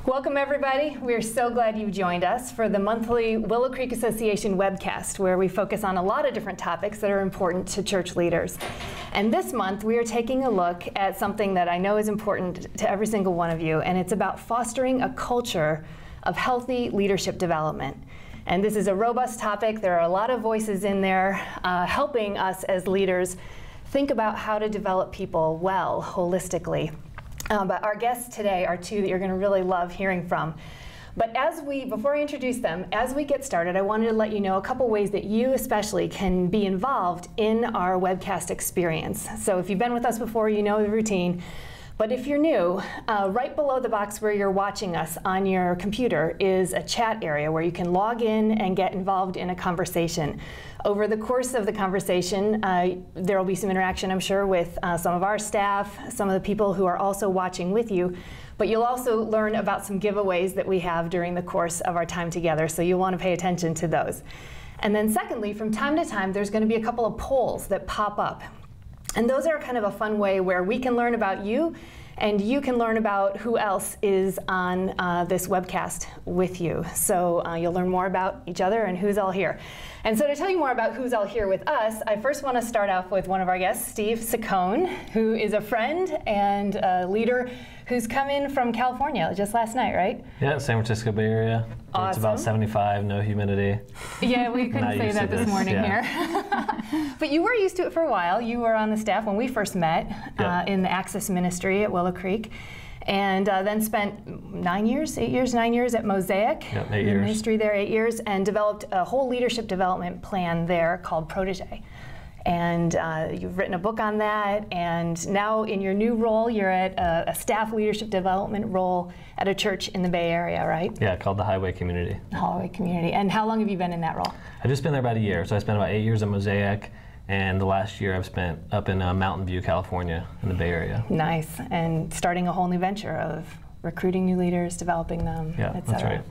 Welcome everybody. We're so glad you joined us for the monthly Willow Creek Association webcast, where we focus on a lot of different topics that are important to church leaders. And this month we are taking a look at something that I know is important to every single one of you, and it's about fostering a culture of healthy leadership development. And this is a robust topic. There are a lot of voices in there helping us as leaders think about how to develop people well, holistically. But our guests today are two that you're going to really love hearing from. But before I introduce them, as we get started, I wanted to let you know a couple ways that you especially can be involved in our webcast experience. So if you've been with us before, you know the routine. But if you're new, right below the box where you're watching us on your computer is a chat area where you can log in and get involved in a conversation. Over the course of the conversation, there will be some interaction, I'm sure, with some of our staff, some of the people who are also watching with you. But you'll also learn about some giveaways that we have during the course of our time together, so you'll want to pay attention to those. And then secondly, from time to time, there's going to be a couple of polls that pop up. And those are kind of a fun way where we can learn about you, and you can learn about who else is on this webcast with you. So you'll learn more about each other and who's all here. And so to tell you more about who's all here with us, I first want to start off with one of our guests, Steve Saccone, who is a friend and a leader who's come in from California just last night, right? Yeah, San Francisco Bay Area. Awesome. It's about 75, no humidity. Yeah, we couldn't say that this morning here. But you were used to it for a while. You were on the staff when we first met in the Access Ministry at Willow Creek. And then spent 9 years at Mosaic, yep, 8 years. Ministry there 8 years, and developed a whole leadership development plan there called Protege. And you've written a book on that, and now in your new role, you're at a staff leadership development role at a church in the Bay Area, right? Yeah, called the Highway Community. The Highway Community. And how long have you been in that role? I've just been there about a year. So I spent about 8 years at Mosaic, and the last year I've spent up in Mountain View, California, in the Bay Area. Nice, and starting a whole new venture of recruiting new leaders, developing them, yeah, et cetera. That's right.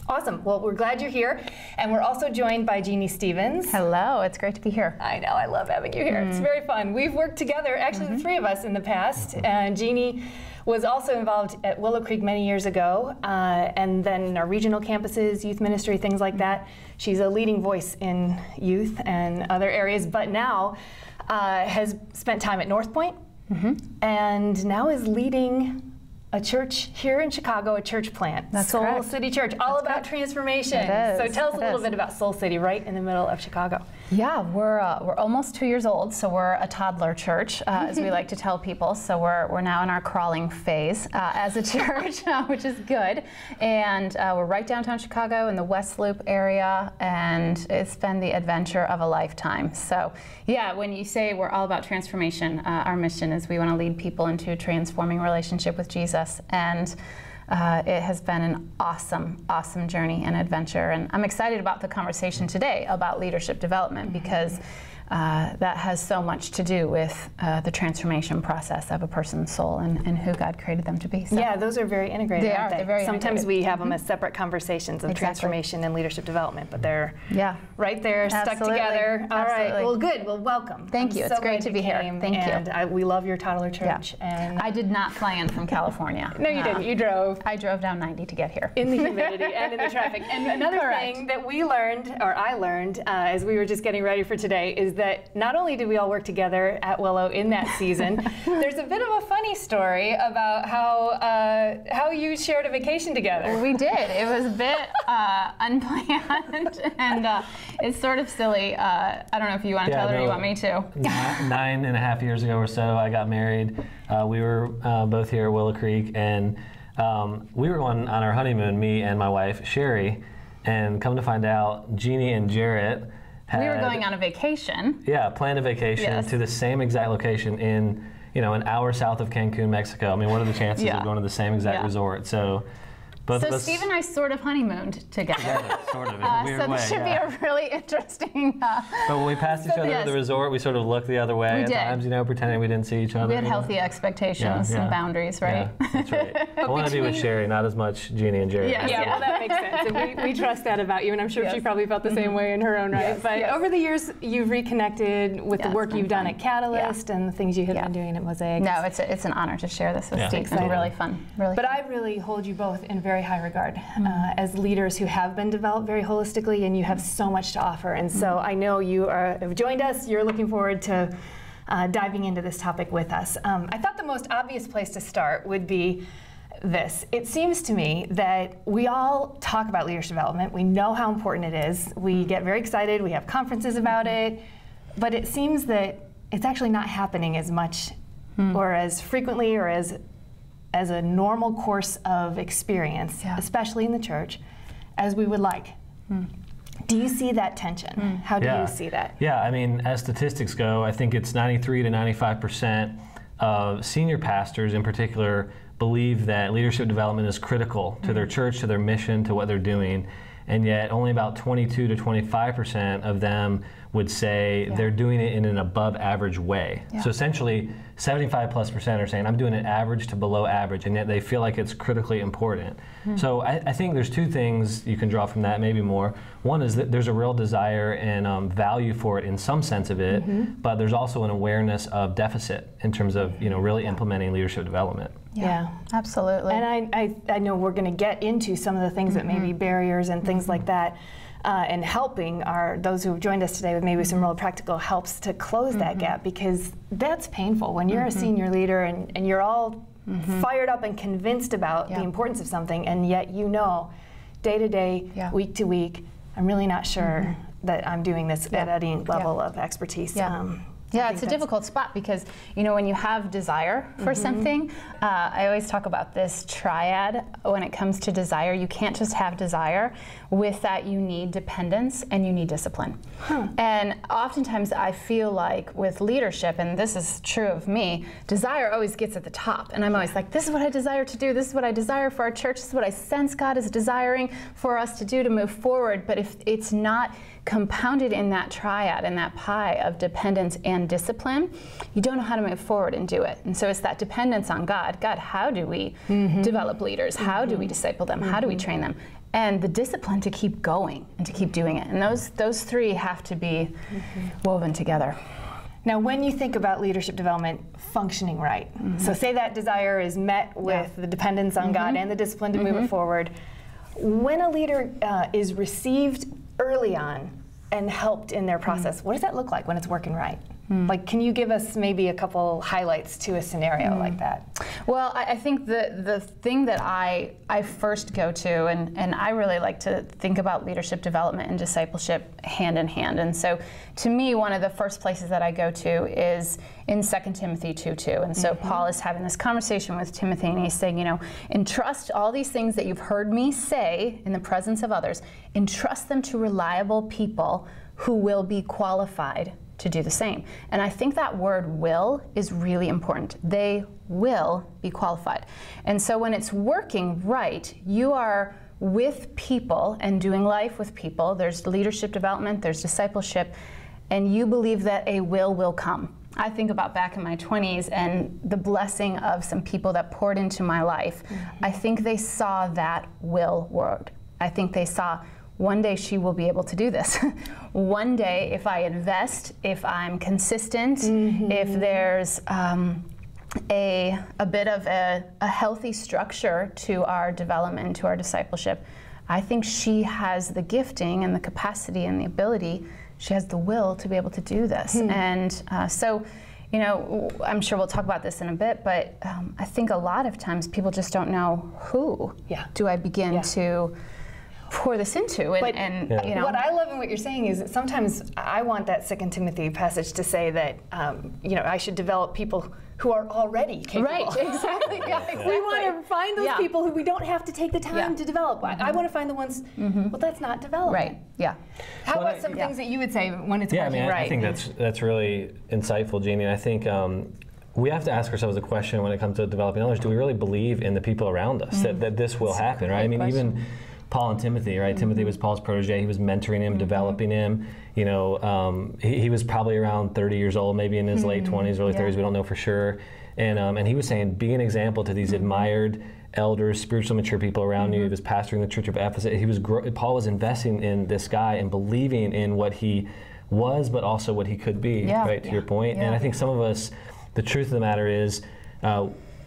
Awesome. Well, we're glad you're here. And we're also joined by Jeanne Stevens. Hello. It's great to be here. I know. I love having you here. It's very fun. We've worked together, actually the three of us in the past. And Jeanne was also involved at Willow Creek many years ago, and then in our regional campuses, youth ministry, things like that. She's a leading voice in youth and other areas, but now has spent time at North Point, and now is leading a church here in Chicago, a church plant, Soul City Church, all about transformation. So tell us a little bit about Soul City, right in the middle of Chicago. Yeah, we're almost 2 years old, so we're a toddler church, as we like to tell people. So we're now in our crawling phase as a church, which is good. And we're right downtown Chicago in the West Loop area, and it's been the adventure of a lifetime. So yeah, when you say we're all about transformation, our mission is we want to lead people into a transforming relationship with Jesus. And it has been an awesome, awesome journey and adventure. And I'm excited about the conversation today about leadership development, because that has so much to do with the transformation process of a person's soul and who God created them to be. So yeah, those are very integrated, aren't they? They're very Sometimes integrated. we have them as separate conversations of transformation and leadership development, but they're right there, stuck together. All right, well good, well welcome. Thank you, it's great to be here. Thank you. And we love your toddler church. And I did not fly in from California. No, you didn't, you drove. I drove down 90 to get here. In the humidity and in the traffic. And another thing that we learned, or I learned, as we were just getting ready for today, is that not only did we all work together at Willow in that season, there's a bit of a funny story about how you shared a vacation together. We did. It was a bit unplanned, and it's sort of silly. I don't know if you want to tell her or you want me to. 9.5 years ago or so, I got married. We were both here at Willow Creek, and we were going on our honeymoon, me and my wife, Sherry, and come to find out, Jeanne and Jarrett we were going on a vacation. Yeah, planned a vacation to the same exact location in, an hour south of Cancun, Mexico. I mean, what are the chances of going to the same exact resort? So Steve and I sort of honeymooned together. Sort of, in a weird way. So this should be a really interesting... But when we passed each other at the resort, we sort of looked the other way at times, pretending we didn't see each other. We had healthy expectations and boundaries, right? Yeah, that's right. I want to be with Sherry, not as much Jeanne and Jerry. Yeah, well, that makes sense. And we trust that about you, and I'm sure she probably felt the same way in her own right. But over the years, you've reconnected with the work you've done at Catalyst and the things you have been doing at Mosaic. No, it's an honor to share this with Steve. It's been really fun. Really fun. I really hold you both in very very high regard as leaders who have been developed very holistically, and you have so much to offer. And so I know you have joined us. You're looking forward to diving into this topic with us. I thought the most obvious place to start would be this. It seems to me that we all talk about leadership development. We know how important it is. We get very excited. We have conferences about it. But it seems that it's actually not happening as much or as frequently or as a normal course of experience, especially in the church, as we would like. Do you see that tension? How do you see that? Yeah, I mean, as statistics go, I think it's 93 to 95% of senior pastors in particular believe that leadership development is critical to their church, to their mission, to what they're doing. And yet only about 22 to 25% of them would say they're doing it in an above average way. So essentially 75+% are saying I'm doing it average to below average, and yet they feel like it's critically important. So I think there's two things you can draw from that, maybe more. One is that there's a real desire and value for it in some sense of it, but there's also an awareness of deficit in terms of really implementing leadership development. Yeah, absolutely. And I know we're going to get into some of the things that may be barriers and things like that, and helping those who have joined us today with maybe some real practical helps to close that gap, because that's painful when you're a senior leader and you're all fired up and convinced about the importance of something, and yet day to day, week to week, I'm really not sure that I'm doing this at any level of expertise. Yeah, it's a difficult spot because, when you have desire for something, I always talk about this triad when it comes to desire. You can't just have desire. With that, you need dependence and you need discipline. And oftentimes I feel like with leadership, and this is true of me, desire always gets at the top. And I'm always like, this is what I desire to do. This is what I desire for our church. This is what I sense God is desiring for us to do to move forward. But if it's not compounded in that triad and that pie of dependence and discipline, you don't know how to move forward and do it. And so it's that dependence on God. God, how do we develop leaders? How do we disciple them? How do we train them? And the discipline to keep going and to keep doing it. And those three have to be woven together. Now, when you think about leadership development functioning right, so say that desire is met with the dependence on God and the discipline to move it forward, when a leader is received early on and helped in their process, what does that look like when it's working right? Like, can you give us maybe a couple highlights to a scenario like that? Well, I think the thing that I first go to, and I really like to think about leadership development and discipleship hand in hand. And so to me, one of the first places that I go to is in 2 Timothy 2:2. And so Paul is having this conversation with Timothy, and he's saying, entrust all these things that you've heard me say in the presence of others, entrust them to reliable people who will be qualified to do the same. And I think that word will is really important. They will be qualified. And so when it's working right, you are with people and doing life with people. There's leadership development, there's discipleship, and you believe that a will come. I think about back in my 20s and the blessing of some people that poured into my life. I think they saw that will word. I think they saw, one day she will be able to do this. One day, if I invest, if I'm consistent, if there's a bit of a healthy structure to our development, to our discipleship, I think she has the gifting and the capacity and the ability, she has the will to be able to do this. And so, I'm sure we'll talk about this in a bit, but I think a lot of times people just don't know who do I begin to pour this into. What I love in what you're saying is that sometimes I want that 2 Timothy passage to say that I should develop people who are already capable. Right, exactly. Exactly. We want to find those people who we don't have to take the time to develop. I want to find the ones, well, that's not development. Right, How about some things that you would say when it's working right? I think that's really insightful, Jeanne. And I think we have to ask ourselves a question when it comes to developing others. Do we really believe in the people around us that this will happen, right? I mean, even Paul and Timothy, right? Timothy was Paul's protege. He was mentoring him, developing him. He was probably around 30 years old, maybe in his late 20s, early 30s. We don't know for sure. And he was saying, be an example to these admired elders, spiritually mature people around you. He was pastoring the church of Ephesus. Paul was investing in this guy and believing in what he was, but also what he could be, right? To your point. And I think some of us, the truth of the matter is,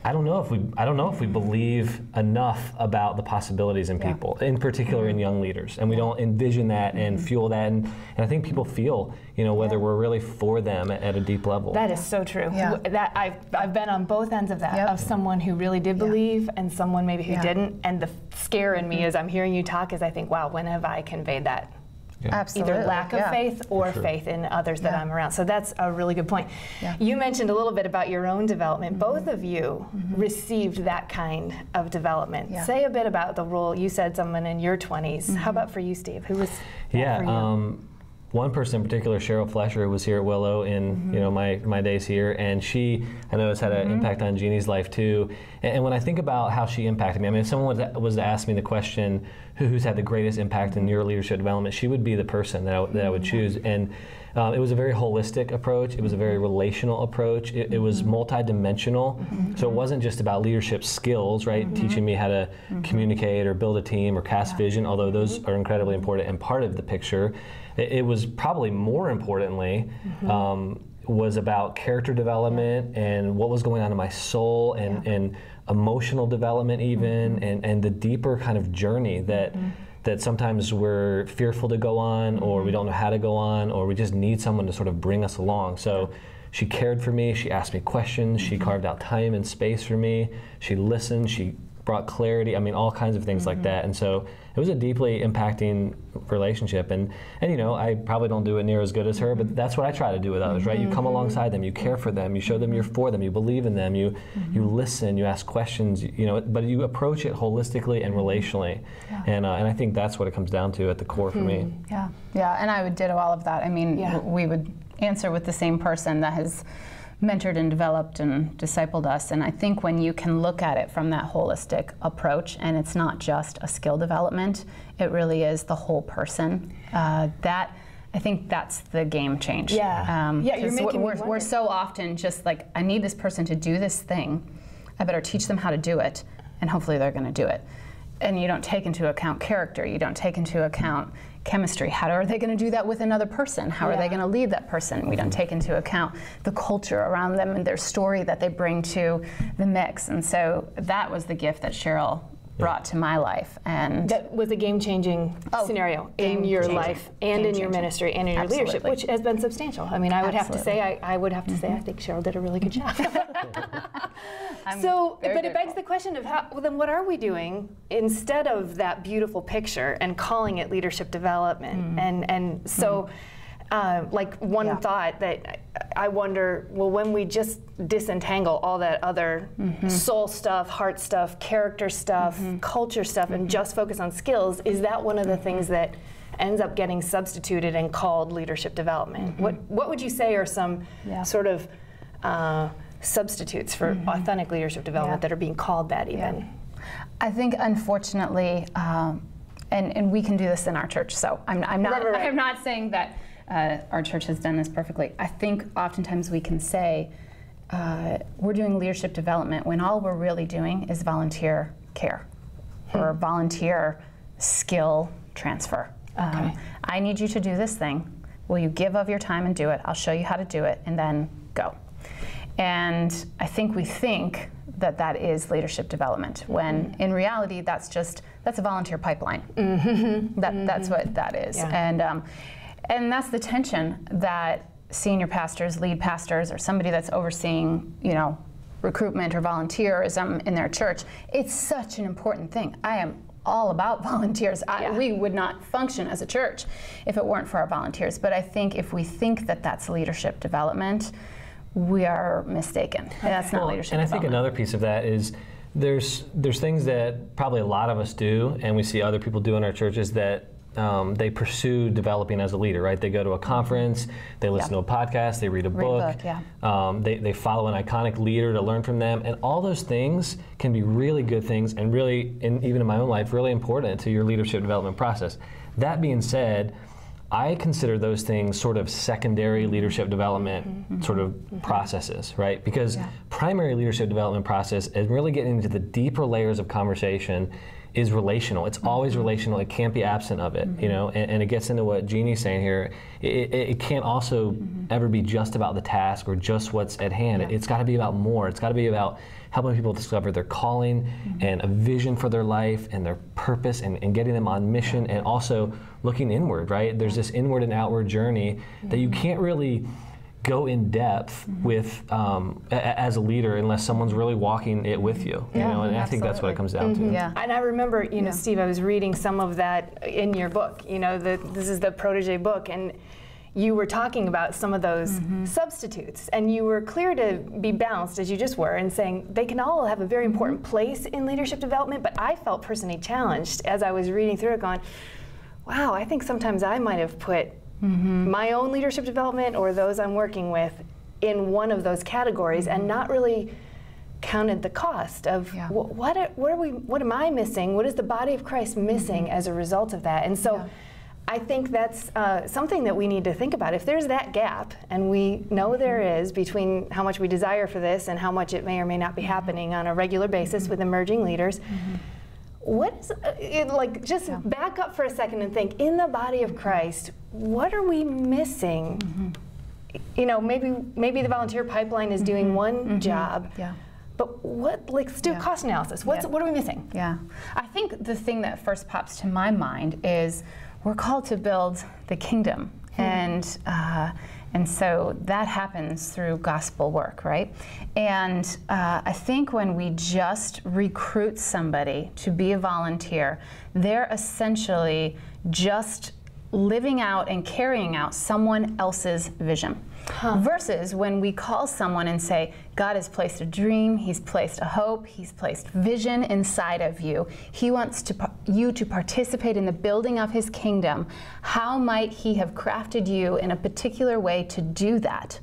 I don't know if we believe enough about the possibilities in people, in particular in young leaders, and we don't envision that and fuel that, and I think people feel, whether we're really for them at a deep level. That is so true. Yeah. That I've been on both ends of that, of someone who really did believe and someone maybe who didn't, and the scare in me as I'm hearing you talk is I think, wow, when have I conveyed that? Yeah. Absolutely. Either lack of faith or faith in others that I'm around. So that's a really good point. Yeah. You mentioned a little bit about your own development. Both of you received that kind of development. Yeah. Say a bit about the role. You said someone in your 20s. How about for you, Steve? Who was that for you? One person in particular, Cheryl Flesher, who was here at Willow in my days here, and she, I know, has had an impact on Jeannie's life too. And when I think about how she impacted me, I mean, if someone was to ask me the question, who's had the greatest impact in your leadership development, she would be the person that I would choose. And it was a very holistic approach. It was a very relational approach. It was multidimensional. So it wasn't just about leadership skills, right? Teaching me how to communicate or build a team or cast vision, although those are incredibly important and part of the picture. It was probably more importantly was about character development and what was going on in my soul and emotional development even and the deeper kind of journey that sometimes we're fearful to go on or we don't know how to go on or we just need someone to sort of bring us along. So she cared for me, she asked me questions, she carved out time and space for me, she listened, she brought clarity, I mean all kinds of things like that. And so it was a deeply impacting relationship and I probably don't do it near as good as her, but that's what I try to do with others, right? You come alongside them, you care for them, you show them you're for them, you believe in them, you listen, you ask questions, but you approach it holistically and relationally. And I think that's what it comes down to at the core for me. Yeah, and I would ditto all of that. I mean, we would answer with the same person that has mentored and developed and discipled us, and I think when you can look at it from that holistic approach and it's not just a skill development, it really is the whole person, that I think that's the game change. You're making we're so often just like, I need this person to do this thing, I better teach them how to do it, and hopefully they're going to do it. And you don't take into account character, you don't take into account chemistry. How are they going to do that with another person? How are they going to lead that person? We don't take into account the culture around them and their story that they bring to the mix. And so that was the gift that Cheryl brought to my life. And that was a game-changing scenario in your life and in your ministry and in your leadership, which has been substantial. I mean, I would have to say, I think Cheryl did a really good job. But it begs the question of then what are we doing instead of that beautiful picture and calling it leadership development? And so, like one thought that I wonder, well, when we just disentangle all that other soul stuff, heart stuff, character stuff, culture stuff, and just focus on skills, is that one of the things that ends up getting substituted and called leadership development? What would you say are some sort of substitutes for authentic leadership development that are being called that even? I think, unfortunately, and we can do this in our church, so I'm not saying that our church has done this perfectly. I think oftentimes we can say we're doing leadership development when all we're really doing is volunteer care or volunteer skill transfer. I need you to do this thing. Will you give of your time and do it? I'll show you how to do it, and then go. And I think we think that that is leadership development, when in reality that's a volunteer pipeline. That's what that is. And that's the tension that senior pastors, lead pastors, or somebody that's overseeing, recruitment or volunteerism in their church. It's such an important thing. I am all about volunteers. We would not function as a church if it weren't for our volunteers. But I think if we think that that's leadership development, we are mistaken. That's not leadership development. And I think another piece of that is there's things that probably a lot of us do, and we see other people do in our churches that they pursue developing as a leader, right? They go to a conference, they listen to a podcast, they read a book, they follow an iconic leader to learn from them, and all those things can be really good things and really, even in my own life, really important to your leadership development process. That being said, I consider those things sort of secondary leadership development sort of processes, right? Because primary leadership development process is really getting into the deeper layers of conversation is relational. It's always relational. It can't be absent of it, you know. And it gets into what Jeannie's saying here. It can't also ever be just about the task or just what's at hand. It's got to be about more. It's got to be about helping people discover their calling and a vision for their life and their purpose, and getting them on mission, and also looking inward, right? There's this inward and outward journey that you can't really go in depth with as a leader unless someone's really walking it with you. You know, and I think that's what it comes down to. Yeah. And I remember, you know, Steve, I was reading some of that in your book. You know, this is the Protege book, and you were talking about some of those substitutes, and you were clear to be balanced, as you just were, and saying they can all have a very important place in leadership development, but I felt personally challenged as I was reading through it, going, wow, I think sometimes I might have put my own leadership development or those I'm working with in one of those categories and not really counted the cost of what am I missing? What is the body of Christ missing as a result of that? And so I think that's something that we need to think about. If there's that gap, and we know there is, between how much we desire for this and how much it may or may not be happening on a regular basis with emerging leaders, what is, like, just back up for a second and think, in the body of Christ, what are we missing? You know, maybe the volunteer pipeline is doing one job, but what, like, let's do a cost analysis. What are we missing? I think the thing that first pops to my mind is we're called to build the kingdom, and so that happens through gospel work, right? And I think when we just recruit somebody to be a volunteer, they're essentially just living out and carrying out someone else's vision. Versus when we call someone and say, God has placed a dream, He's placed a hope, He's placed vision inside of you. He wants you to participate in the building of His kingdom. How might He have crafted you in a particular way to do that?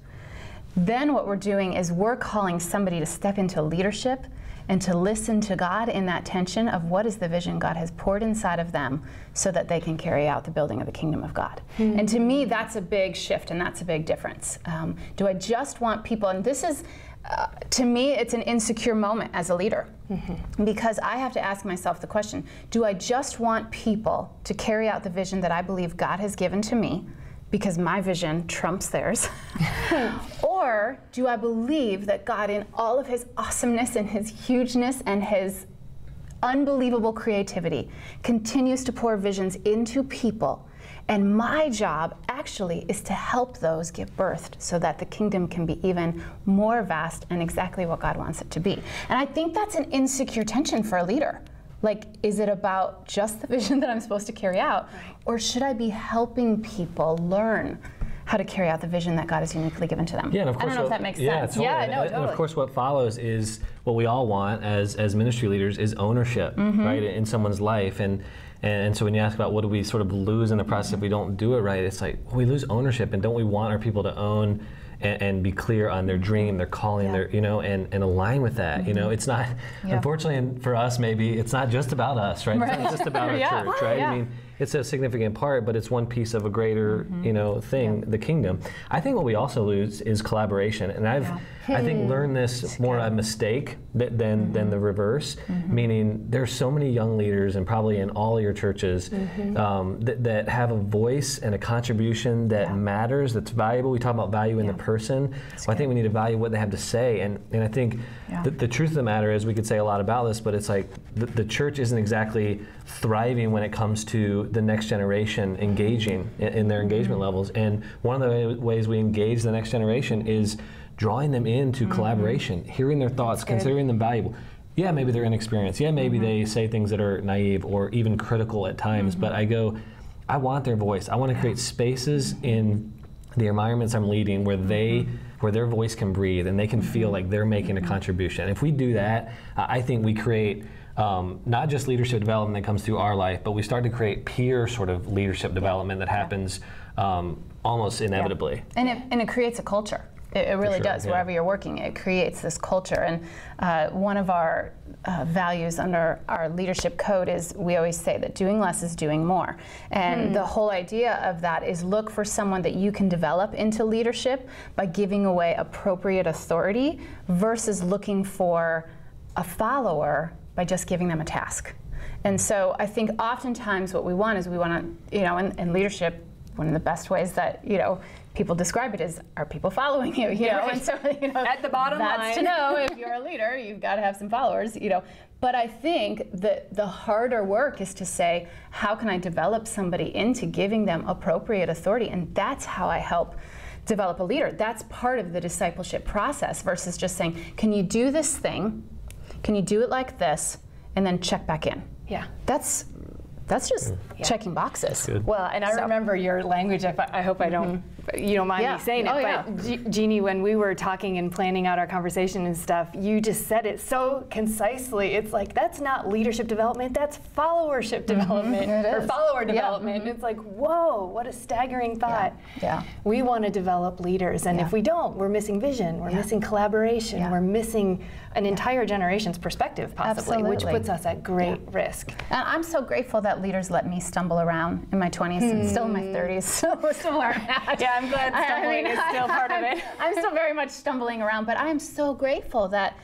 Then what we're doing is we're calling somebody to step into leadership and to listen to God in that tension of what is the vision God has poured inside of them so that they can carry out the building of the kingdom of God. And to me, that's a big shift, and that's a big difference. Do I just want people, and this is, to me, it's an insecure moment as a leader, because I have to ask myself the question, do I just want people to carry out the vision that I believe God has given to me, because my vision trumps theirs? Or do I believe that God, in all of His awesomeness and His hugeness and His unbelievable creativity, continues to pour visions into people, and my job actually is to help those give birth so that the kingdom can be even more vast and exactly what God wants it to be? And I think that's an insecure tension for a leader. Like, is it about just the vision that I'm supposed to carry out? Or should I be helping people learn how to carry out the vision that God has uniquely given to them? Yeah, and of course, I don't know if that makes sense. Totally. Yeah, no, totally. And of course, what follows is what we all want as ministry leaders is ownership, right, in someone's life. And so when you ask about what do we sort of lose in the process if we don't do it right, it's like, well, we lose ownership, and don't we want our people to own and be clear on their dream, their calling, their, you know, and align with that. You know, it's not, unfortunately, and for us maybe, it's not just about us, right? It's not just about our church, right? I mean, it's a significant part, but it's one piece of a greater, you know, thing, the kingdom. I think what we also lose is collaboration, and I think learned this more a mistake than the reverse. Meaning, there's so many young leaders, and probably in all your churches, that have a voice and a contribution that matters, that's valuable. We talk about value in the person. Well, I think we need to value what they have to say, and I think the truth of the matter is, we could say a lot about this, but it's like the church isn't exactly thriving when it comes to the next generation engaging in their engagement levels. And one of the ways we engage the next generation is drawing them into collaboration, hearing their thoughts, considering them valuable. Yeah, maybe they're inexperienced. Yeah, maybe they say things that are naive or even critical at times, but I want their voice. I want to create spaces in the environments I'm leading where where their voice can breathe and they can feel like they're making a contribution. And if we do that, I think we create not just leadership development that comes through our life, but we start to create peer sort of leadership development that happens almost inevitably. And it creates a culture. It really does. Wherever you're working, it creates this culture. And one of our values under our leadership code is, we always say that doing less is doing more. And the whole idea of that is, look for someone that you can develop into leadership by giving away appropriate authority, versus looking for a follower by just giving them a task. And so I think oftentimes what we want is we want to, in leadership, one of the best ways that, people describe it is, are people following you? Right. And so, at the bottom line. That's to know if you're a leader, you've got to have some followers, But I think that the harder work is to say, how can I develop somebody into giving them appropriate authority? And that's how I help develop a leader. That's part of the discipleship process versus just saying, can you do this thing? Can you do it like this? And then check back in. Yeah. That's just checking boxes. Well, and I remember your language. I hope I don't, you don't mind me saying it. But Jeannie, when we were talking and planning out our conversation and stuff, you just said it so concisely. It's like, that's not leadership development. That's followership development or follower development. It's like, whoa, what a staggering thought. Yeah. We want to develop leaders, and if we don't, we're missing vision. We're missing collaboration. We're missing an entire generation's perspective, possibly, which puts us at great risk. And I'm so grateful that leaders let me stumble around in my 20s and still in my 30s. So we're still learning that. Yeah, I'm glad stumbling is still part of it. I'm still very much stumbling around, but I am so grateful that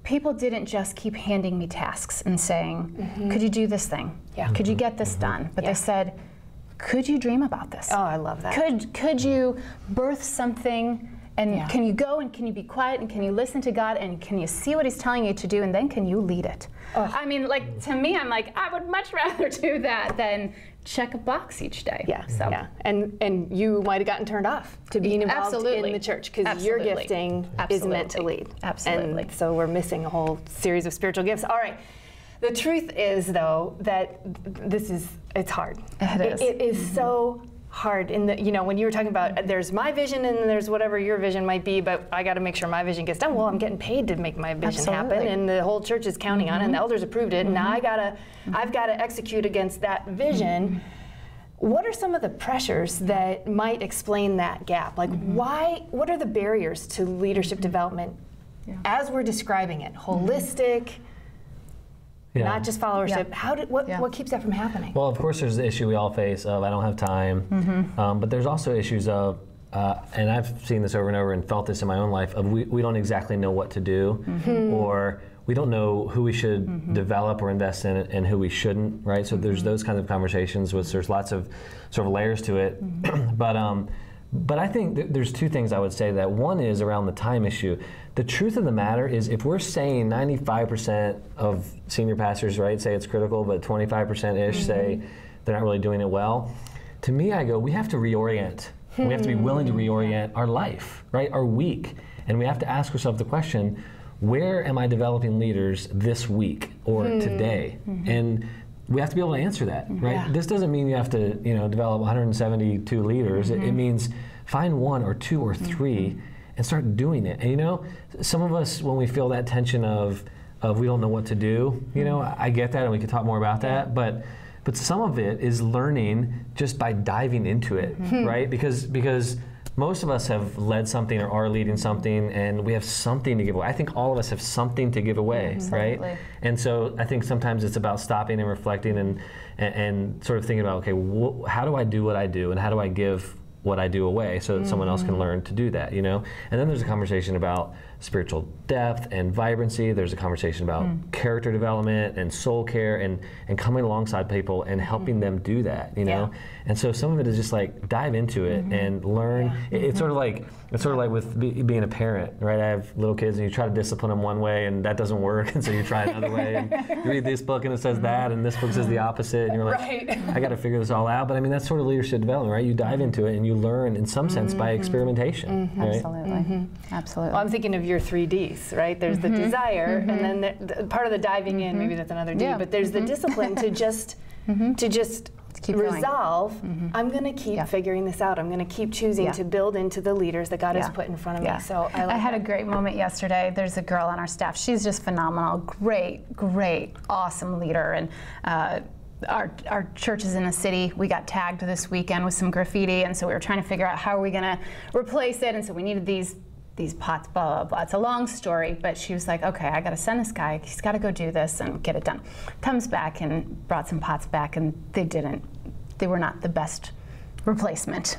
people didn't just keep handing me tasks and saying, could you do this thing? Could you get this done? But they said, could you dream about this? Oh, I love that. Could you birth something? And can you go and can you be quiet and can you listen to God and can you see what He's telling you to do and then can you lead it? I mean, like, to me, I'm like, I would much rather do that than check a box each day. And you might have gotten turned off to being involved in the church because your gifting is meant to lead. Absolutely. And so we're missing a whole series of spiritual gifts. All right. The truth is, though, that it's hard. It is. It is so hard in the, when you were talking about there's my vision and there's whatever your vision might be, but I got to make sure my vision gets done. Well, I'm getting paid to make my vision happen, and the whole church is counting on it, and the elders approved it, and now I've got to execute against that vision. What are some of the pressures that might explain that gap? Like, what are the barriers to leadership development as we're describing it? Holistic, not just followership. What keeps that from happening? Well, of course, there's the issue we all face of I don't have time, but there's also issues of, and I've seen this over and over and felt this in my own life, of we don't exactly know what to do, or we don't know who we should develop or invest in and who we shouldn't, right? So there's those kinds of conversations, which there's lots of sort of layers to it. But I think there's two things I would say. That one is around the time issue. The truth of the matter is, if we're saying 95% of senior pastors, right, say it's critical, but 25%-ish say they're not really doing it well, to me I go, we have to reorient. We have to be willing to reorient our life, right, our week. And we have to ask ourselves the question, where am I developing leaders this week or today? And we have to be able to answer that, right? This doesn't mean you have to, develop 172 leaders. It means find one or two or three and start doing it. And some of us, when we feel that tension of we don't know what to do, I get that, and we can talk more about that. But some of it is learning just by diving into it, right? Because most of us have led something or are leading something, and we have something to give away. I think all of us have something to give away, right? And so I think sometimes it's about stopping and reflecting and sort of thinking about, okay, how do I do what I do, and how do I give what I do away so that someone else can learn to do that, And then there's a conversation about spiritual depth and vibrancy. There's a conversation about character development and soul care and coming alongside people and helping them do that, And so some of it is just like dive into it and learn. It's sort of like with being a parent, right? I have little kids, and you try to discipline them one way, and that doesn't work, and so you try another way. And you read this book, and it says that, and this book says the opposite, and you're like, I got to figure this all out. But I mean, that's sort of leadership development, right? You dive into it, and you learn, in some sense, by experimentation. Right? Absolutely. Absolutely. Well, I'm thinking of your 3 Ds, right? There's the desire, and then the part of the diving in, maybe that's another D, but there's the discipline to just resolve, I'm going to keep figuring this out. I'm going to keep choosing to build into the leaders that God has put in front of me. So I had a great moment yesterday. There's a girl on our staff. She's just phenomenal. Great, awesome leader. And our church is in a city. We got tagged this weekend with some graffiti, and so we were trying to figure out how are we going to replace it. And so we needed these pots, blah, blah, blah. It's a long story, but she was like, okay, I got to send this guy. He's got to go do this and get it done. Comes back and brought some pots back, and they were not the best replacement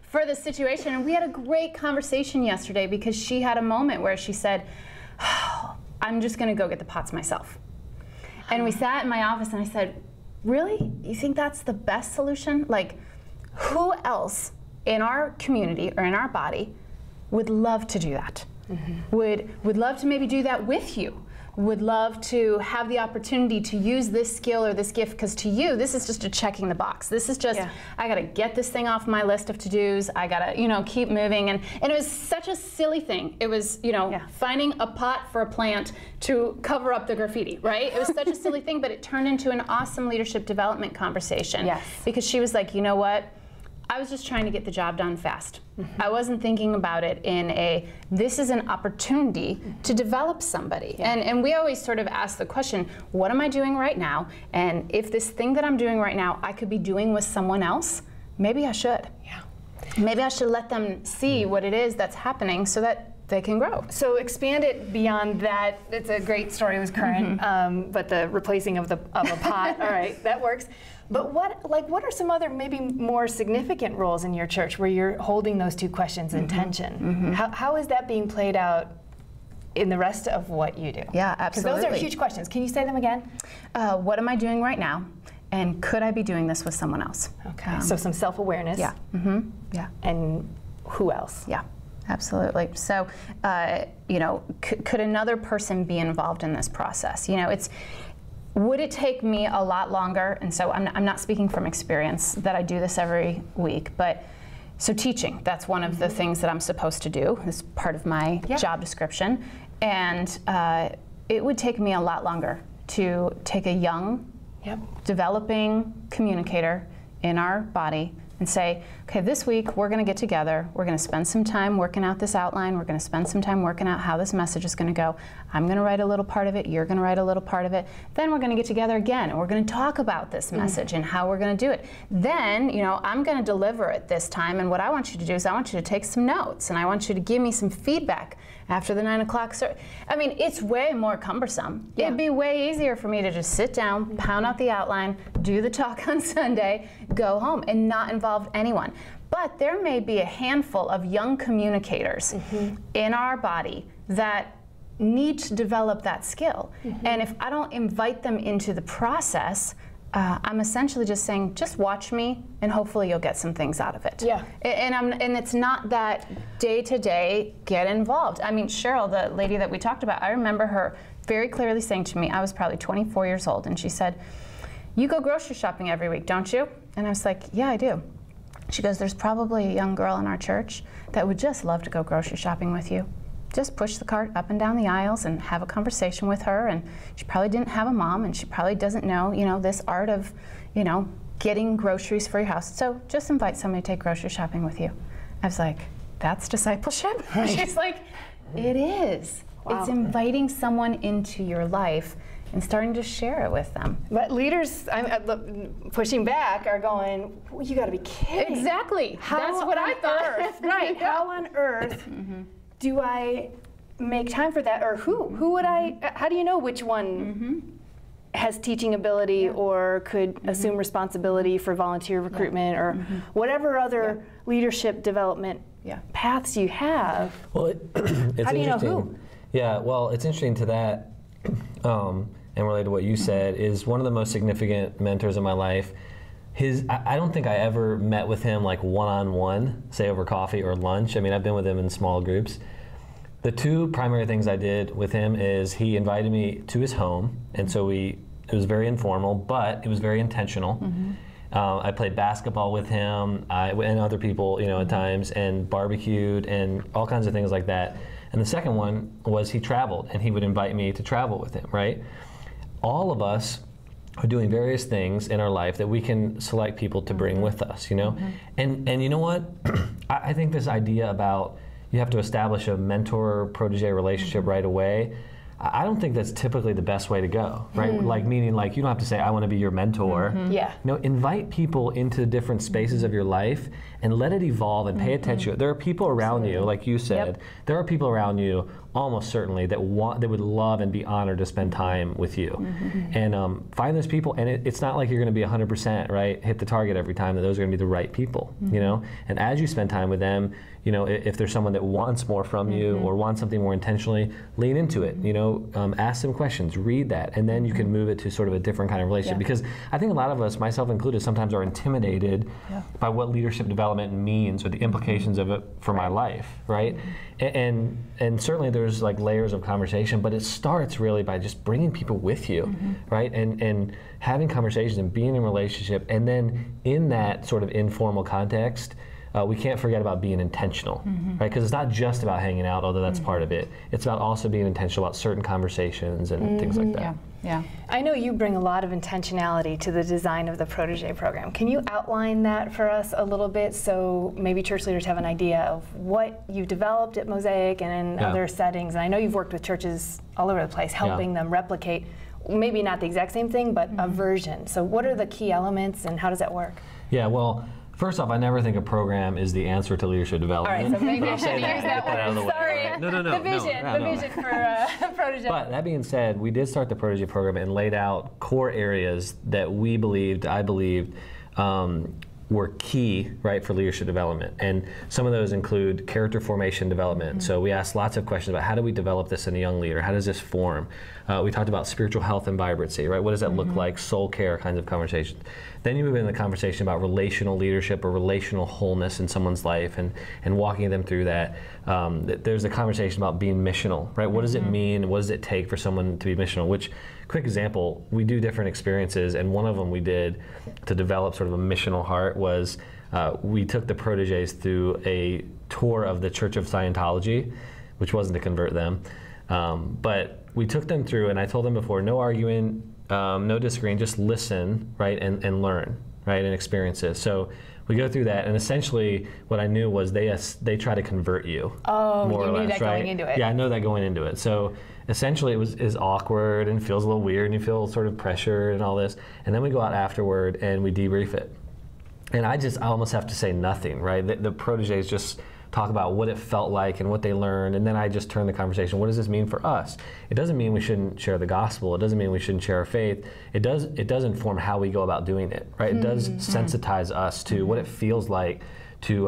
for the situation. And we had a great conversation yesterday because she had a moment where she said, I'm just going to go get the pots myself. And we sat in my office and I said, really? You think that's the best solution? Like, who else in our community or in our body would love to do that? Would love to maybe do that with you? Would love to have the opportunity to use this skill or this gift, because to you, this is just a checking the box. This is just, I gotta get this thing off my list of to-dos. I gotta, you know, keep moving. And it was such a silly thing. It was, you know, finding a pot for a plant to cover up the graffiti, right? It was such a silly thing, but it turned into an awesome leadership development conversation. Because she was like, you know what? I was just trying to get the job done fast. I wasn't thinking about it in a, this is an opportunity to develop somebody. And we always sort of ask the question, what am I doing right now? And if this thing that I'm doing right now, I could be doing with someone else, maybe I should. Maybe I should let them see what it is that's happening so that they can grow. So expand it beyond that. It's a great story with current, but the replacing of a pot, all right, that works. But what are some other maybe more significant roles in your church where you're holding those two questions in tension? How is that being played out in the rest of what you do? Yeah, absolutely. Because those are huge questions. Can you say them again? What am I doing right now? And could I be doing this with someone else? Okay, so some self-awareness. Yeah. Yeah. And who else? Yeah. Absolutely. So, you know, could another person be involved in this process? You know, would it take me a lot longer? And so I'm not speaking from experience that I do this every week, but so teaching, that's one of the things that I'm supposed to do as part of my job description. And it would take me a lot longer to take a young, developing communicator in our body and say, okay, this week we're going to get together, we're going to spend some time working out this outline, we're going to spend some time working out how this message is going to go. I'm going to write a little part of it, you're going to write a little part of it. Then we're going to get together again and we're going to talk about this message and how we're going to do it. Then, you know, I'm going to deliver it this time, and what I want you to do is I want you to take some notes and I want you to give me some feedback after the 9 o'clock service. I mean, it's way more cumbersome. It'd be way easier for me to just sit down, pound out the outline, do the talk on Sunday, go home, and not involve anyone. But there may be a handful of young communicators in our body that need to develop that skill. And if I don't invite them into the process, I'm essentially just saying, just watch me, and hopefully you'll get some things out of it. And it's not that day-to-day get involved. I mean, Cheryl, the lady that we talked about, I remember her very clearly saying to me, I was probably 24 years old, and she said, you go grocery shopping every week, don't you? And I was like, yeah, I do. She goes, there's probably a young girl in our church that would just love to go grocery shopping with you. Just push the cart up and down the aisles and have a conversation with her. And she probably didn't have a mom, and she probably doesn't know, you know, this art of, you know, getting groceries for your house. So just invite somebody to take grocery shopping with you. I was like, that's discipleship? She's like, it is. It's inviting someone into your life and starting to share it with them. But leaders, pushing back, are going, well, you got to be kidding. Exactly. That's what I thought. Right. How on earth do I make time for that? Or who would I, how do you know which one has teaching ability or could assume responsibility for volunteer recruitment or whatever other leadership development paths you have? Well, it's how do you know who? Yeah, well, it's interesting to that, and related to what you said, is one of the most significant mentors in my life. I don't think I ever met with him like one-on-one, say over coffee or lunch. I mean, I've been with him in small groups. The two primary things I did with him is he invited me to his home, and so it was very informal, but it was very intentional. I played basketball with him, and other people, you know, at times, and barbecued and all kinds of things like that. And the second one was he traveled, and he would invite me to travel with him, right? All of us are doing various things in our life that we can select people to bring with us, you know? And you know what? I think this idea about you have to establish a mentor-protege relationship right away, I don't think that's typically the best way to go, right? Like, meaning, like, you don't have to say, I want to be your mentor. No, invite people into different spaces of your life and let it evolve and pay attention. There are people around you, like you said, there are people around you almost certainly, that would love and be honored to spend time with you. And find those people, and it's not like you're going to be 100%, right? Hit the target every time, that those are going to be the right people, you know? And as you spend time with them, you know, if there's someone that wants more from you or wants something more intentionally, lean into it, you know, ask them questions, read that, and then you can move it to sort of a different kind of relationship. Because I think a lot of us, myself included, sometimes are intimidated by what leadership development means or the implications of it for my life, right? And certainly there's like layers of conversation, but it starts really by just bringing people with you, right? And having conversations and being in a relationship, and then in that sort of informal context, we can't forget about being intentional, right? Because it's not just about hanging out, although that's part of it. It's about also being intentional about certain conversations and things like that. Yeah. I know you bring a lot of intentionality to the design of the Protege program. Can you outline that for us a little bit, so maybe church leaders have an idea of what you've developed at Mosaic and in other settings? And I know you've worked with churches all over the place, helping them replicate, maybe not the exact same thing, but a version. So what are the key elements, and how does that work? Yeah, well, first off, I never think a program is the answer to leadership development. All right, so maybe I should use that one. Out of the way. Sorry. No. The vision for Protege. But that being said, we did start the Protege program and laid out core areas that I believed, were key, right, for leadership development. And some of those include character formation development. So we asked lots of questions about how do we develop this in a young leader? How does this form? We talked about spiritual health and vibrancy, right? What does that look like? Soul care kinds of conversations. Then you move into the conversation about relational leadership or relational wholeness in someone's life, and walking them through that. There's a conversation about being missional, right? What does it mean? What does it take for someone to be missional? Which, quick example, we do different experiences, and one of them we did to develop sort of a missional heart was we took the proteges through a tour of the Church of Scientology, which wasn't to convert them, but we took them through, and I told them before, no arguing, no disagreeing, just listen, right, and learn, right, and experiences. So we go through that, and essentially what I knew was they try to convert you. Oh, more you or knew less, that right? going into it. Yeah, I know that going into it. So essentially it is awkward and feels a little weird, and you feel sort of pressure and all this, and then we go out afterward and we debrief it. And I almost have to say nothing, right? The proteges just talk about what it felt like and what they learned, and then I just turn the conversation, what does this mean for us? It doesn't mean we shouldn't share the gospel, it doesn't mean we shouldn't share our faith, it does inform how we go about doing it, right? It does sensitize us to what it feels like to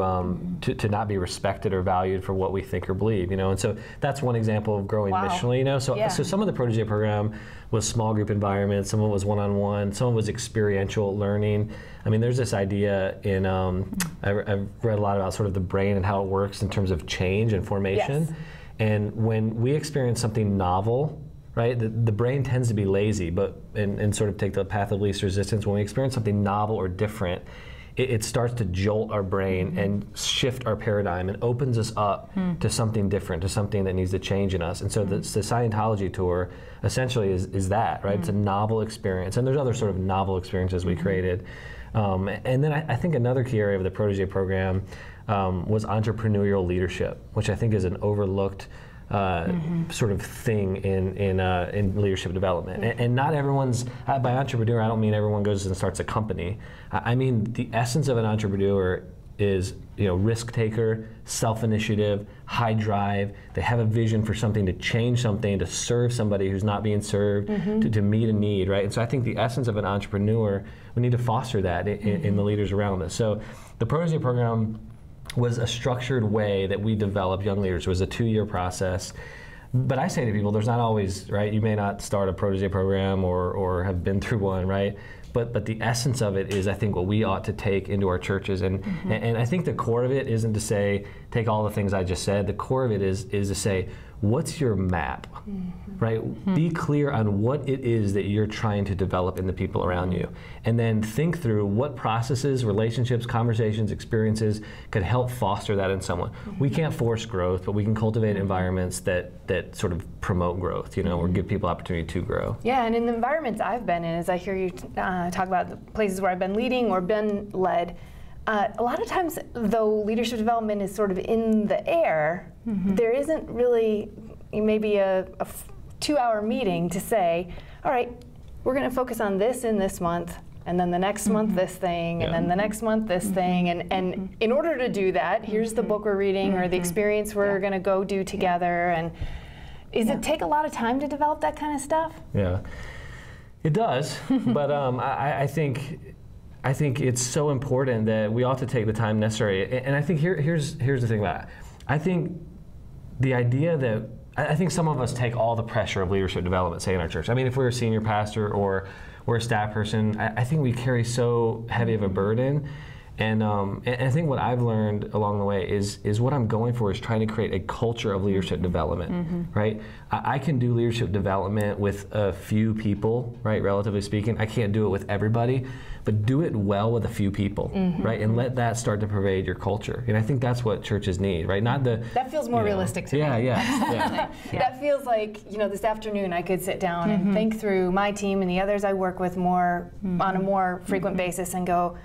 not be respected or valued for what we think or believe, you know, and so that's one example of growing missionally, you know. So some of the Protege program was small group environments, some of it was one-on-one, some of it was experiential learning. I mean, there's this idea in, I've read a lot about sort of the brain and how it works in terms of change and formation, and when we experience something novel, right, the brain tends to be lazy, and sort of take the path of least resistance. When we experience something novel or different, it starts to jolt our brain and shift our paradigm and opens us up to something different, to something that needs to change in us. And so the Scientology tour essentially is that, right? It's a novel experience. And there's other sort of novel experiences we created. And then I think another key area of the Protege program was entrepreneurial leadership, which I think is an overlooked sort of thing in leadership development. And not everyone's, by entrepreneur, I don't mean everyone goes and starts a company. I mean the essence of an entrepreneur is, you know, risk taker, self-initiative, high drive. They have a vision for something, to change something, to serve somebody who's not being served, to meet a need, right? And so I think the essence of an entrepreneur, we need to foster that in the leaders around us. So the Protege program was a structured way that we developed young leaders. It was a 2-year process. But I say to people, there's not always, right, you may not start a Protege program or have been through one, right? But the essence of it is, I think, what we ought to take into our churches. And I think the core of it isn't to say, take all the things I just said. The core of it is to say, what's your map, right? Be clear on what it is that you're trying to develop in the people around you. And then think through what processes, relationships, conversations, experiences could help foster that in someone. We can't force growth, but we can cultivate environments that sort of promote growth, you know, or give people opportunity to grow. Yeah, and in the environments I've been in, as I hear you talk about the places where I've been leading or been led, a lot of times, though leadership development is sort of in the air, there isn't really maybe a 2-hour meeting to say, all right, we're going to focus on this in this month, and then the next month this thing, and then the next month this thing, and in order to do that, here's the book we're reading or the experience we're going to go do together, Is it take a lot of time to develop that kind of stuff? Yeah, it does. But I think it's so important that we ought to take the time necessary. And I think here's the thing about it. I think the idea that I think some of us take all the pressure of leadership development, say in our church. I mean, if we're a senior pastor or we're a staff person, I think we carry so heavy of a burden. And I think what I've learned along the way is what I'm going for is trying to create a culture of leadership development, right? I can do leadership development with a few people, right, relatively speaking. I can't do it with everybody, but do it well with a few people, right? And let that start to pervade your culture. And I think that's what churches need, right? Not the... That feels more realistic to me. Yeah. That feels like, this afternoon I could sit down and think through my team and the others I work with more on a more frequent basis and go,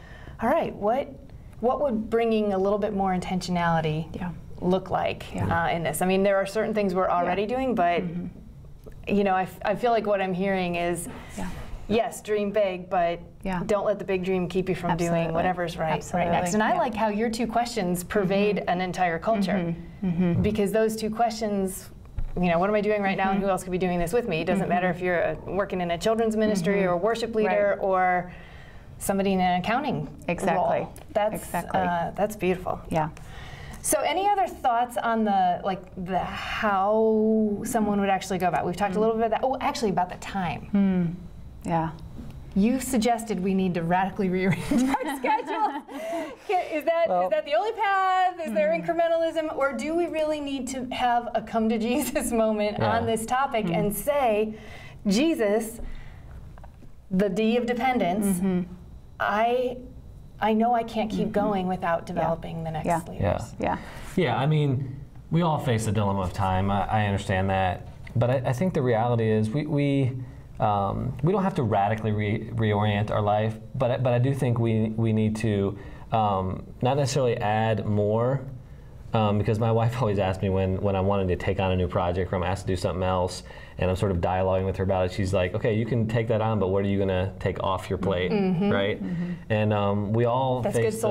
all right, what would bringing a little bit more intentionality look like in this? I mean, there are certain things we're already doing, but I feel like what I'm hearing is, yes, dream big, but don't let the big dream keep you from doing whatever's right next. And I like how your two questions pervade an entire culture, because those two questions, what am I doing right now, and who else could be doing this with me? It doesn't matter if you're working in a children's ministry or a worship leader or somebody in an accounting role. That's beautiful. Yeah. So any other thoughts on the how someone would actually go about it? We've talked a little bit about that. Oh, actually about the time. Yeah. You suggested we need to radically rearrange our schedule. Is that the only path? Is there incrementalism? Or do we really need to have a come to Jesus moment on this topic and say, Jesus, the D of dependence, I know I can't keep going without developing the next leaders. Yeah, I mean, we all face the dilemma of time. I understand that. But I think the reality is we don't have to radically reorient our life, but I do think we need to not necessarily add more, because my wife always asks me when I'm wanting to take on a new project or I'm asked to do something else, and I'm sort of dialoguing with her about it. She's like, okay, you can take that on, but what are you going to take off your plate, right? And we all face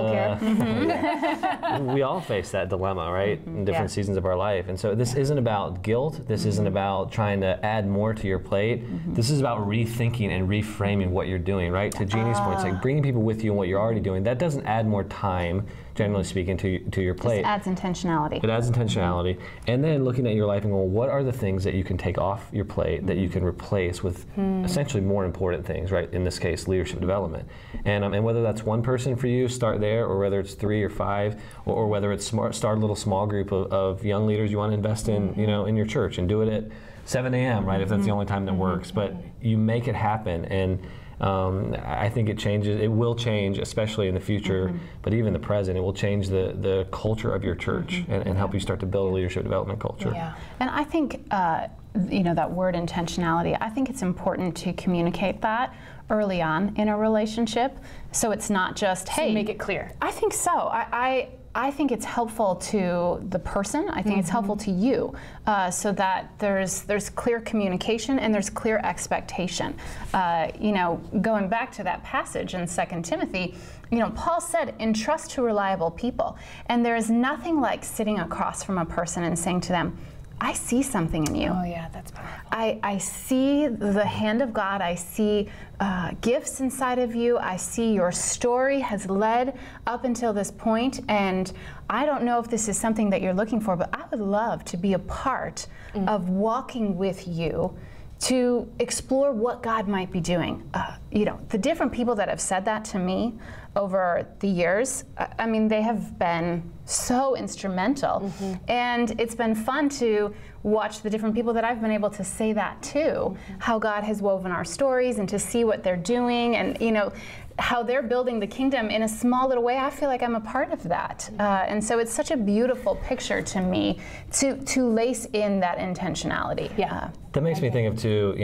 we all face that dilemma, right, in different seasons of our life. And so this isn't about guilt. This isn't about trying to add more to your plate. This is about rethinking and reframing what you're doing, right? To Jeanne's point, it's like bringing people with you in what you're already doing. That doesn't add more time, generally speaking, to your plate. It adds intentionality. It adds intentionality. And then looking at your life and going, what are the things that you can take off your plate that you can replace with essentially more important things, right? In this case, leadership development. And whether that's one person for you, start there, or whether it's 3 or 5, or whether it's start a little small group of young leaders you want to invest in, in your church, and do it at 7 a.m., right? If that's the only time that works. But you make it happen, and I think it will change, especially in the future, but even the present, it will change the culture of your church and help you start to build a leadership development culture. Yeah. And I think, that word intentionality, I think it's important to communicate that early on in a relationship, so it's not just, hey. So make it clear. I think so. I think it's helpful to the person. I think it's helpful to you, so that there's clear communication and there's clear expectation. Going back to that passage in 2 Timothy, Paul said, entrust to reliable people. And there is nothing like sitting across from a person and saying to them, I see something in you. Oh yeah, that's powerful. I see the hand of God. I see gifts inside of you. I see your story has led up until this point, and I don't know if this is something that you're looking for, but I would love to be a part of walking with you to explore what God might be doing. The different people that have said that to me over the years, I mean, they have been so instrumental. And it's been fun to watch the different people that I've been able to say that to, how God has woven our stories, and to see what they're doing, and how they're building the kingdom in a small little way. I feel like I'm a part of that. And so it's such a beautiful picture to me to lace in that intentionality. Yeah. That makes me think of, too,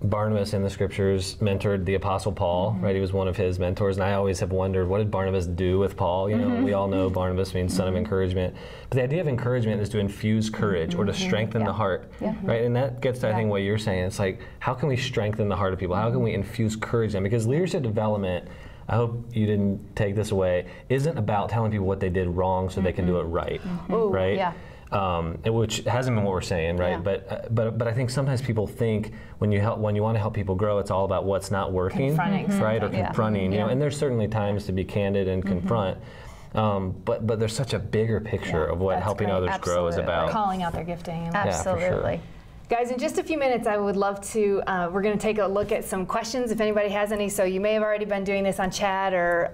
Barnabas in the scriptures mentored the Apostle Paul, right? He was one of his mentors, and I always have wondered, what did Barnabas do with Paul? We all know Barnabas means son of encouragement. But the idea of encouragement is to infuse courage or to strengthen the heart, right? And that gets to, I think, what you're saying. It's like, how can we strengthen the heart of people? How can we infuse courage in them? Because leadership development, I hope you didn't take this away, isn't about telling people what they did wrong so they can do it right, right? Yeah. which hasn't been what we're saying, right? Yeah. But I think sometimes people think when you want to help people grow, it's all about what's not working, confronting right? Or confronting, you know. Yeah. And there's certainly times to be candid and confront. But there's such a bigger picture of what helping others grow is about. Calling out their gifting. And Absolutely. Yeah, for sure. Guys, in just a few minutes, I would love to, we're going to take a look at some questions if anybody has any. So you may have already been doing this on chat or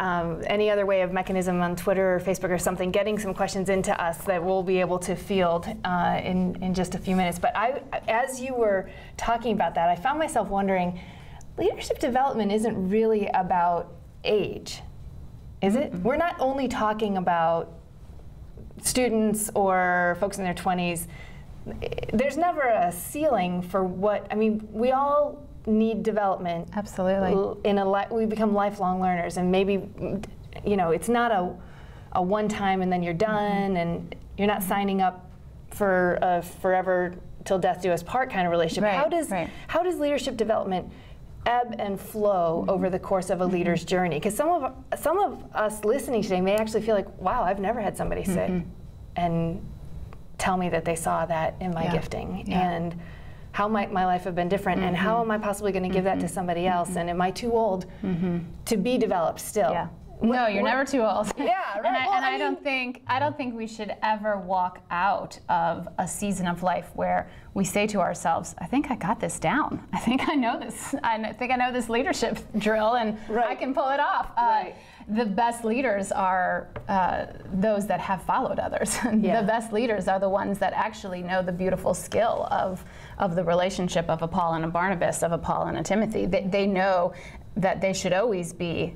any other way of mechanism on Twitter or Facebook or something, getting some questions into us that we'll be able to field in just a few minutes. But as you were talking about that, I found myself wondering, leadership development isn't really about age, is it? We're not only talking about students or folks in their 20s. There's never a ceiling for what, I mean, we all need development. Absolutely. We become lifelong learners, and maybe, you know, it's not a one time and then you're done, and you're not signing up for a forever till death do us part kind of relationship. Right, How does leadership development ebb and flow over the course of a leader's journey? Because some of us listening today may actually feel like, wow, I've never had somebody sit and tell me that they saw that in my gifting, and how might my life have been different, and how am I possibly going to give that to somebody else, and am I too old to be developed still? Yeah. No, you're never too old. Yeah, right. And I don't think we should ever walk out of a season of life where we say to ourselves, I think I got this down. I think I know this. I think I know this leadership drill, and I can pull it off. The best leaders are those that have followed others. The best leaders are the ones that actually know the beautiful skill of the relationship of a Paul and a Barnabas, of a Paul and a Timothy. They know that they should always be,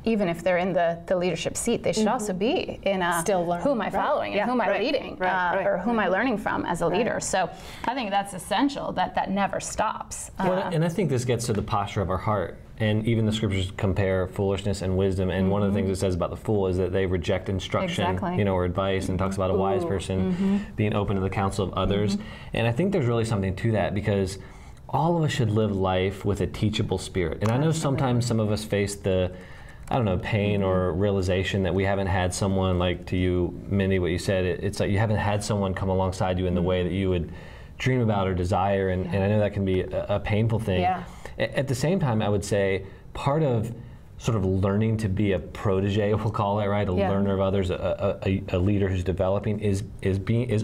even if they're in the leadership seat, they should also be in a still learning. Who am I following, and who am I leading, or who am I learning from as a leader. So I think that's essential, that never stops. And I think this gets to the posture of our heart. And even the scriptures compare foolishness and wisdom. And one of the things it says about the fool is that they reject instruction, you know, or advice, and talks about a wise person being open to the counsel of others. And I think there's really something to that, because all of us should live life with a teachable spirit. And I know sometimes some of us face the, I don't know, pain or realization that we haven't had someone, like to you, Mindy, what you said, it's like you haven't had someone come alongside you in the way that you would dream about or desire. And I know that can be a painful thing. At the same time, I would say part of sort of learning to be a protege, we'll call it, right? A learner of others, a leader who's developing is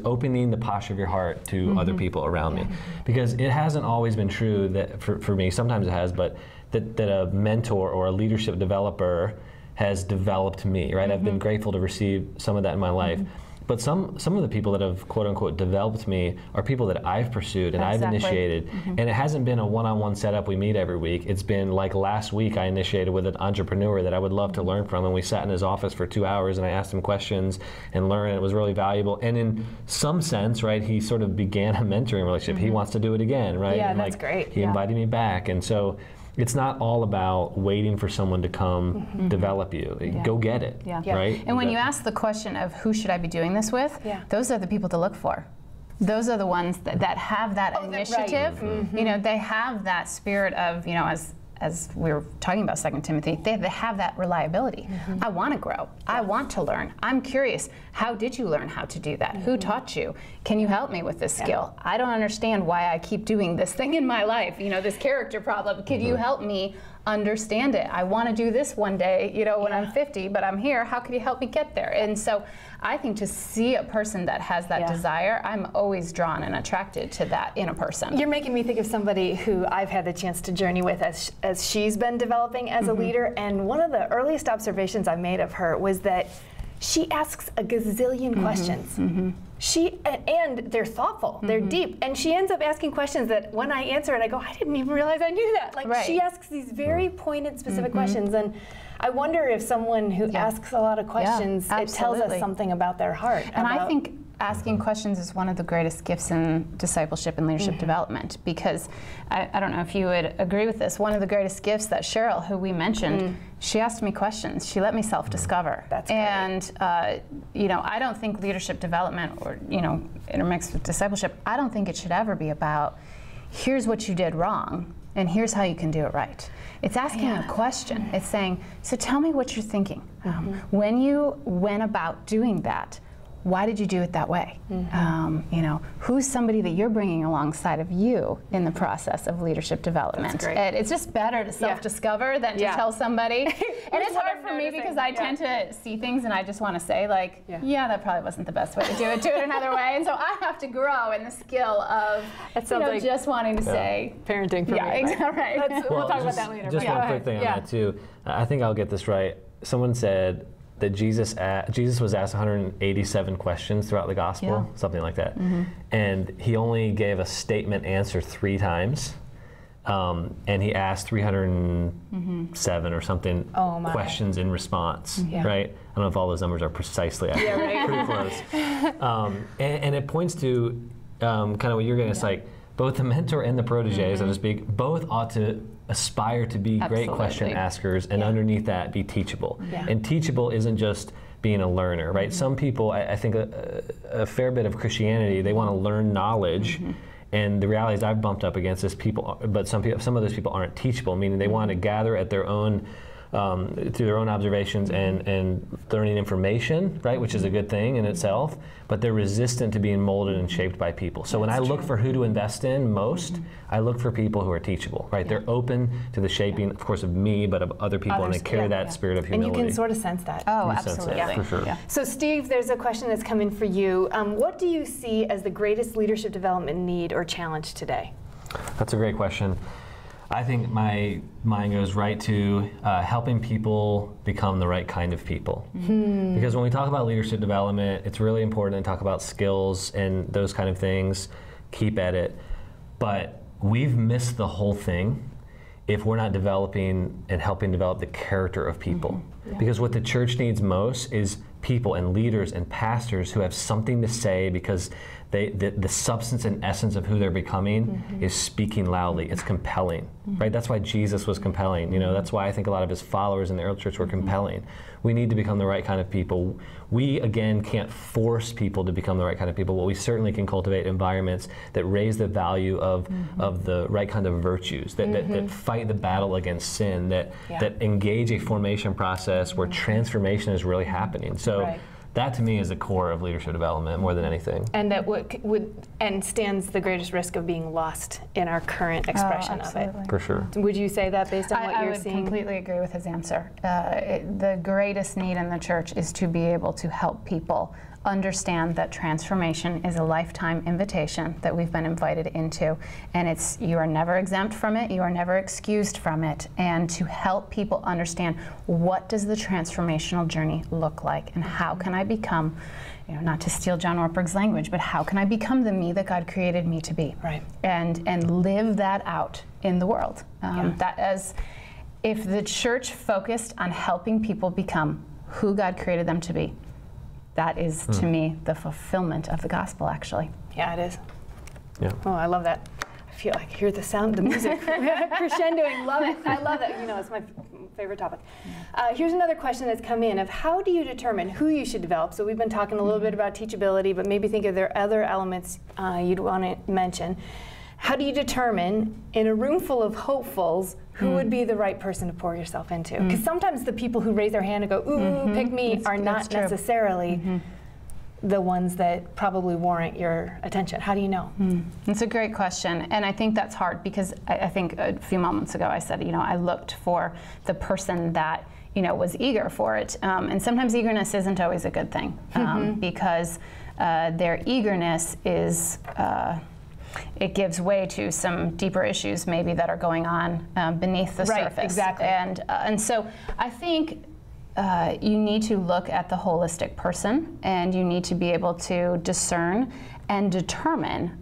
opening the posture of your heart to other people around me. Because it hasn't always been true that for me, sometimes it has, but that a mentor or a leadership developer has developed me, right? I've been grateful to receive some of that in my life. But some of the people that have quote unquote developed me are people that I've pursued and I've initiated. And it hasn't been a one-on-one setup we meet every week. It's been like last week I initiated with an entrepreneur that I would love to learn from, and we sat in his office for 2 hours and I asked him questions and learned, and it was really valuable. And in some sense, right, he sort of began a mentoring relationship. He wants to do it again, right? Yeah, and that's great. He invited me back. And so it's not all about waiting for someone to come develop you. Go get it, right? And when you ask the question of who should I be doing this with, those are the people to look for. Those are the ones that have that initiative. You know, they have that spirit of, you know, as we were talking about 2 Timothy, they have that reliability. I want to grow. I want to learn. I'm curious. How did you learn how to do that? Who taught you? Can you help me with this skill? I don't understand why I keep doing this thing in my life, you know, this character problem. Could you help me understand it? I want to do this one day, you know, when I'm 50, but I'm here. How could you help me get there? And so I think to see a person that has that desire, I'm always drawn and attracted to that in a person. You're making me think of somebody who I've had the chance to journey with as she's been developing as a leader. And one of the earliest observations I made of her was that she asks a gazillion questions. And they're thoughtful, they're deep, and she ends up asking questions that when I answer it, I go, I didn't even realize I knew that. Like she asks these very pointed, specific questions, and I wonder if someone who asks a lot of questions, it tells us something about their heart. And I think asking questions is one of the greatest gifts in discipleship and leadership development, because I don't know if you would agree with this, one of the greatest gifts that Cheryl, who we mentioned, she asked me questions. She let me self-discover. That's great. And you know, I don't think leadership development, or, you know, intermixed with discipleship, I don't think it should ever be about, here's what you did wrong, and here's how you can do it right. It's asking a question. It's saying, so tell me what you're thinking. When you went about doing that, why did you do it that way? You know, who's somebody that you're bringing alongside of you in the process of leadership development? That's great. It's just better to self-discover than to tell somebody. And it's hard for me because I tend to see things and I just want to say, like, yeah, that probably wasn't the best way to do it. Do it another way. And so I have to grow in the skill of, you know, just wanting to say. Parenting for me. Exactly. Right. We'll talk about that later. Just one quick thing on that too. I think I'll get this right. Someone said that Jesus was asked 187 questions throughout the gospel, something like that. And he only gave a statement answer 3 times. And he asked 307 or something questions in response, right? I don't know if all those numbers are precisely accurate, pretty close. And it points to kind of what you're getting. It's like both the mentor and the protege, so to speak, both ought to aspire to be great question askers, and underneath that be teachable. And teachable isn't just being a learner, right? Some people, I think a fair bit of Christianity, they want to learn knowledge. And the reality is I've bumped up against this people, but some of those people aren't teachable, meaning they want to gather at their own, through their own observations and learning information, right, which is a good thing in itself, but they're resistant to being molded and shaped by people. So when I look for who to invest in most, I look for people who are teachable, right? They're open to the shaping, of course, of me, but of other people, and they carry that spirit of humility. And you can sort of sense that. Oh, You absolutely. sense it, for sure. So Steve, there's a question that's come in for you. What do you see as the greatest leadership development need or challenge today? That's a great question. I think my mind goes right to helping people become the right kind of people. Because when we talk about leadership development, it's really important to talk about skills and those kind of things, keep at it. But we've missed the whole thing if we're not developing and helping develop the character of people. Because what the church needs most is people and leaders and pastors who have something to say, because the substance and essence of who they're becoming is speaking loudly. It's compelling, right? That's why Jesus was compelling. You know, that's why I think a lot of his followers in the early church were compelling. We need to become the right kind of people. We, again, can't force people to become the right kind of people, but we certainly can cultivate environments that raise the value of the right kind of virtues, that fight the battle against sin, that engage a formation process where transformation is really happening. So that to me is the core of leadership development more than anything. And that and stands the greatest risk of being lost in our current expression of it. For sure. Would you say that based on what you're seeing? I would completely agree with his answer. The greatest need in the church is to be able to help people understand that transformation is a lifetime invitation that we've been invited into, and you are never exempt from it, you are never excused from it, and to help people understand what does the transformational journey look like, and how can I become, you know, not to steal John Ortberg's language, but how can I become the me that God created me to be, and live that out in the world. If the church focused on helping people become who God created them to be, that is, to me, the fulfillment of the gospel, actually. Yeah, it is. Yeah. Oh, I love that. I feel like I hear the sound, the music crescendoing. Love it. I love that. You know, it's my favorite topic. Here's another question that's come in of how do you determine who you should develop? So we've been talking a little bit about teachability, but maybe think of there are other elements you'd want to mention. How do you determine, in a room full of hopefuls, who would be the right person to pour yourself into? Because sometimes the people who raise their hand and go, ooh, pick me, are not necessarily the ones that probably warrant your attention. How do you know? It's a great question, and I think that's hard because I think a few moments ago I said, you know, I looked for the person that, you know, was eager for it, and sometimes eagerness isn't always a good thing because their eagerness is it gives way to some deeper issues maybe that are going on beneath the surface. Exactly. And so I think you need to look at the holistic person, and you need to be able to discern and determine,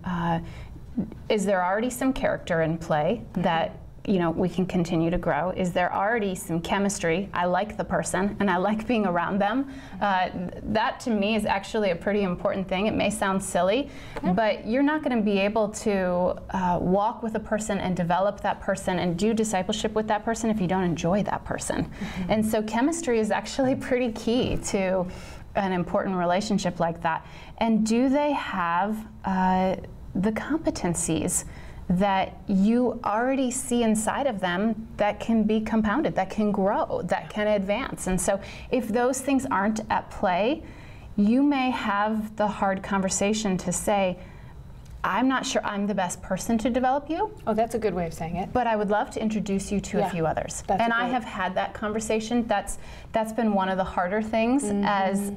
is there already some character in play that, you know, we can continue to grow? Is there already some chemistry? I like the person and I like being around them. That to me is actually a pretty important thing. It may sound silly, but you're not going to be able to walk with a person and develop that person and do discipleship with that person if you don't enjoy that person. And so chemistry is actually pretty key to an important relationship like that. And do they have the competencies that you already see inside of them that can be compounded, that can grow, that can advance? And so if those things aren't at play, you may have the hard conversation to say, I'm not sure I'm the best person to develop you. Oh, that's a good way of saying it. But I would love to introduce you to a few others. And I have had that conversation. That's been one of the harder things as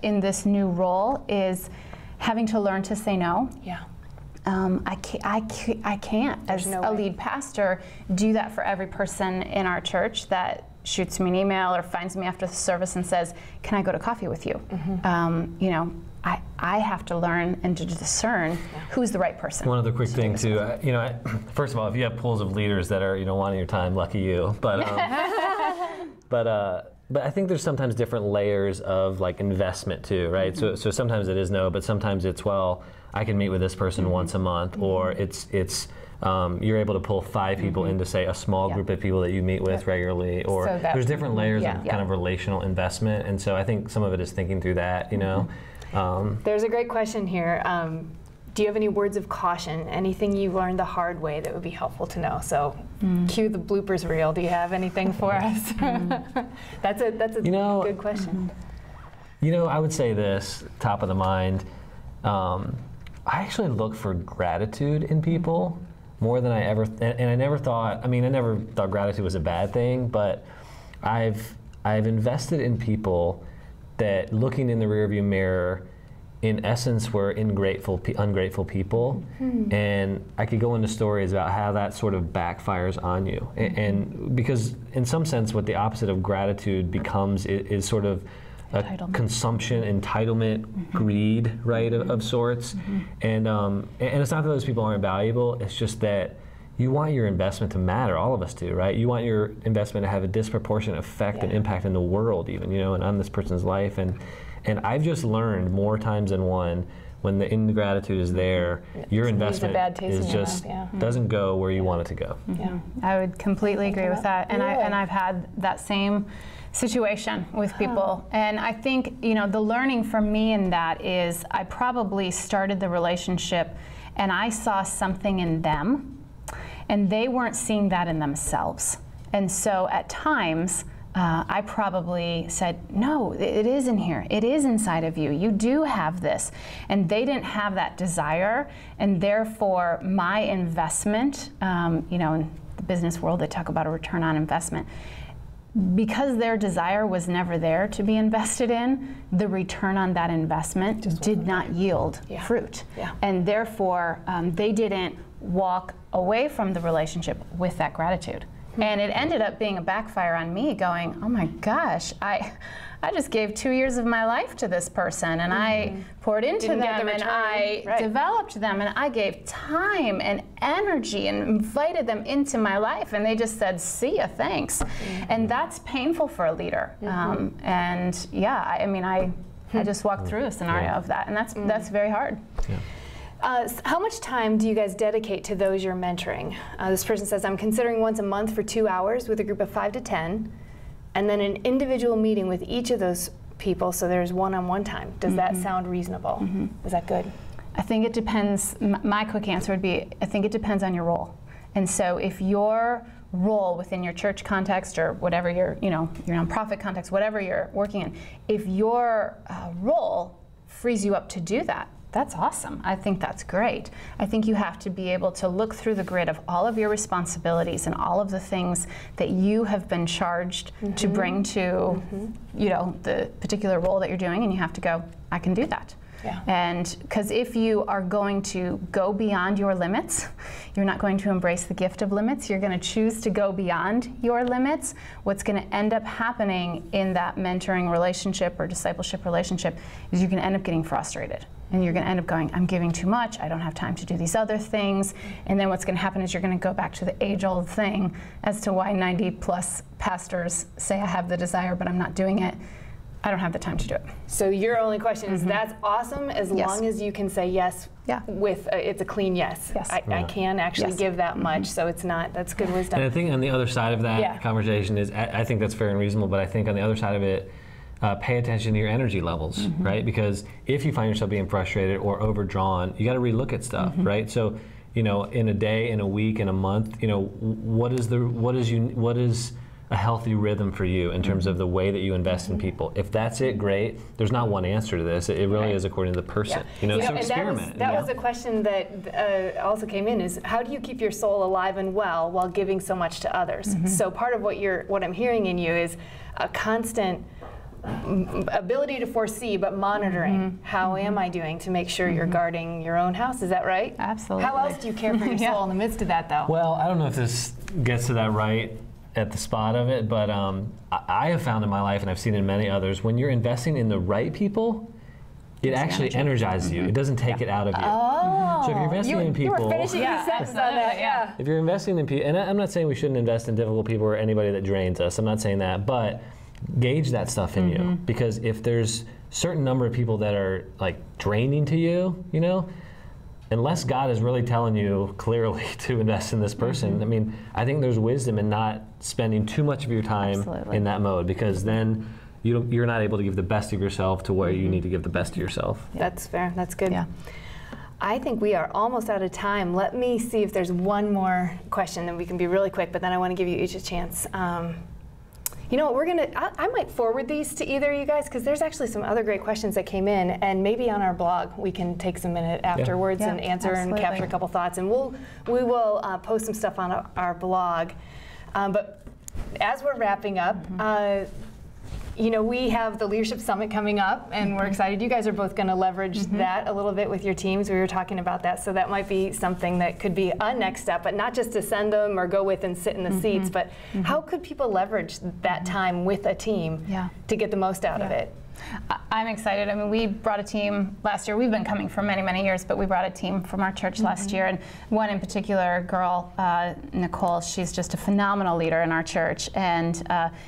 in this new role, is having to learn to say no. Yeah. I can't, as a lead pastor, do that for every person in our church that shoots me an email or finds me after the service and says, can I go to coffee with you? You know, I have to learn and to discern who's the right person. One other quick thing too, you know, first of all, if you have pools of leaders that are, you know, wanting your time, lucky you. But but I think there's sometimes different layers of like investment too, right? So sometimes it is no, but sometimes it's, well, I can meet with this person once a month, or it's you're able to pull 5 people into, say, a small group of people that you meet with regularly, or So there's different layers of kind of relational investment, and so I think some of it is thinking through that, you know. There's a great question here. Do you have any words of caution? Anything you learned the hard way that would be helpful to know? So, cue the bloopers reel. Do you have anything for us? That's a good question. You know, I would say this, top of the mind. I actually look for gratitude in people more than I ever, and I never thought, I never thought gratitude was a bad thing, but I've invested in people that, looking in the rearview mirror, in essence were ungrateful people, and I could go into stories about how that sort of backfires on you, and because in some sense what the opposite of gratitude becomes is sort of a consumption, entitlement, greed, right, of sorts. And it's not that those people aren't valuable, it's just that you want your investment to matter, all of us do, right? You want your investment to have a disproportionate effect and impact in the world even, you know, and on this person's life. And I've just learned more times than one, when the ingratitude is there, your investment is just doesn't go where you want it to go. I would completely agree with that. And I've had that same situation with people. And I think, you know, the learning for me in that is I probably started the relationship and I saw something in them and they weren't seeing that in themselves. And so at times, I probably said, no, it is in here. It is inside of you. You do have this. And they didn't have that desire. And therefore, my investment, you know, in the business world, they talk about a return on investment. Because their desire was never there to be invested in, the return on that investment did not yield fruit. And therefore, they didn't walk away from the relationship with that gratitude. And it ended up being a backfire on me, going, oh my gosh, I just gave 2 years of my life to this person, and I poured into them, and I developed them, and I gave time and energy and invited them into my life, and they just said, see ya, thanks. And that's painful for a leader. And yeah, I just walked through a scenario of that, and that's very hard. How much time do you guys dedicate to those you're mentoring? This person says, I'm considering once a month for 2 hours with a group of 5 to 10, and then an individual meeting with each of those people, so there's one-on-one time. Does that sound reasonable? Is that good? I think it depends. My quick answer would be, I think it depends on your role. And so if your role within your church context or whatever your nonprofit context, whatever you're working in, if your role frees you up to do that, that's awesome. I think that's great. I think you have to be able to look through the grid of all of your responsibilities and all of the things that you have been charged to bring to, you know, the particular role that you're doing, and you have to go, I can do that. And because if you are going to go beyond your limits, you're not going to embrace the gift of limits, you're going to choose to go beyond your limits, what's going to end up happening in that mentoring relationship or discipleship relationship is you're going to end up getting frustrated. And you're going to end up going, I'm giving too much, I don't have time to do these other things. And then what's going to happen is you're going to go back to the age-old thing as to why 90-plus pastors say, I have the desire, but I'm not doing it. I don't have the time to do it. So your only question is, that's awesome as long as you can say yes with, it's a clean yes. I can actually give that much, so it's not, that's good wisdom. And I think on the other side of that conversation is, I think that's fair and reasonable, but I think on the other side of it, pay attention to your energy levels, right? Because if you find yourself being frustrated or overdrawn, you got to relook at stuff, right? So, you know, in a day, in a week, in a month, you know, what is a healthy rhythm for you in terms of the way that you invest in people? If that's it, great. There's not one answer to this. It really is according to the person. So experiment. That was a question that also came in, is how do you keep your soul alive and well while giving so much to others? So part of what I'm hearing in you is a constant ability to foresee, but monitoring. How am I doing to make sure you're guarding your own house? Is that right? Absolutely. How else do you care for your soul in the midst of that, though? Well, I don't know if this gets to that right at the spot of it, but I have found in my life, and I've seen in many others, when you're investing in the right people, it actually energizes you. It doesn't take it out of you. Oh. So if you're investing in people, you were finishing your sentence on that. If you're investing in people, and I'm not saying we shouldn't invest in difficult people or anybody that drains us. I'm not saying that, but gauge that stuff in you, because if there's certain number of people that are like draining to you, you know, unless God is really telling you clearly to invest in this person, I mean, I think there's wisdom in not spending too much of your time in that mode, because then you're not able to give the best of yourself to where you need to give the best of yourself. That's fair. That's good. Yeah. I think we are almost out of time. Let me see if there's one more question, and we can be really quick, but then I want to give you each a chance. You know what, I might forward these to either of you guys, because there's actually some other great questions that came in, and maybe on our blog we can take some minute afterwards and answer and capture a couple thoughts, and we will post some stuff on our blog. But as we're wrapping up, you know, we have the Leadership Summit coming up, and we're excited. You guys are both going to leverage that a little bit with your teams. We were talking about that, so that might be something that could be a next step, but not just to send them or go with and sit in the seats, but how could people leverage that time with a team to get the most out of it? I'm excited. I mean, we brought a team last year. We've been coming for many, many years, but we brought a team from our church last year. And one in particular, a girl, Nicole, she's just a phenomenal leader in our church. And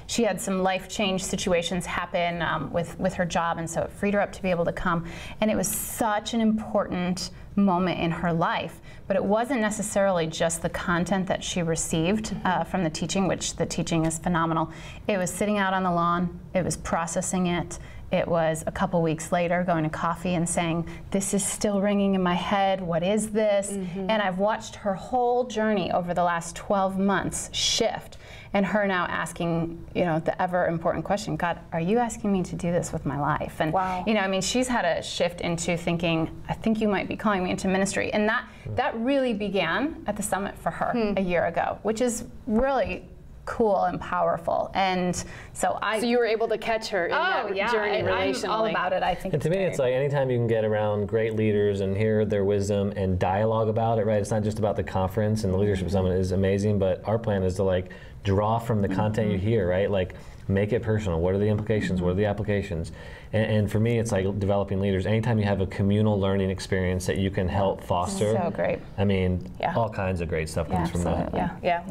she had some life change situations happen with her job, and so it freed her up to be able to come. And it was such an important moment in her life. But it wasn't necessarily just the content that she received from the teaching, which the teaching is phenomenal. It was sitting out on the lawn. It was processing it. It was a couple weeks later going to coffee and saying, this is still ringing in my head. What is this? And I've watched her whole journey over the last 12 months shift, and her now asking, you know, the ever important question, God, are you asking me to do this with my life? And you know, I mean, she's had a shift into thinking, I think you might be calling me into ministry. And that really began at the summit for her a year ago, which is really cool and powerful. And so you were able to catch her in that journey relationally. I'm all about it, I think. And to me, it's like anytime you can get around great leaders and hear their wisdom and dialogue about it, right? It's not just about the conference, and the Leadership Summit is amazing, but our plan is to like draw from the content you hear, right? Like make it personal. What are the implications? What are the applications? And for me, it's like developing leaders. Anytime you have a communal learning experience that you can help foster. So great. I mean, all kinds of great stuff comes from that. Yeah.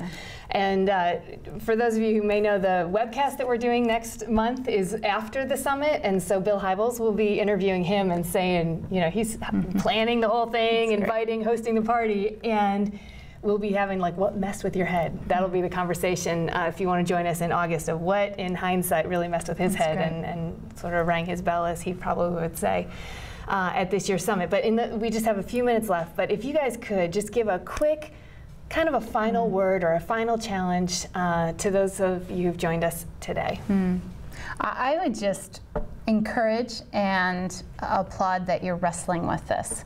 And for those of you who may know, the webcast that we're doing next month is after the summit, and so Bill Hybels will be interviewing him and saying, you know, he's planning the whole thing, hosting the party, and we'll be having like, what messed with your head? That'll be the conversation if you want to join us in August, of what in hindsight really messed with his head and sort of rang his bell, as he probably would say, at this year's summit. But we just have a few minutes left, but if you guys could just give a quick kind of a final word or a final challenge to those of you who've joined us today. I would just encourage and applaud that you're wrestling with this,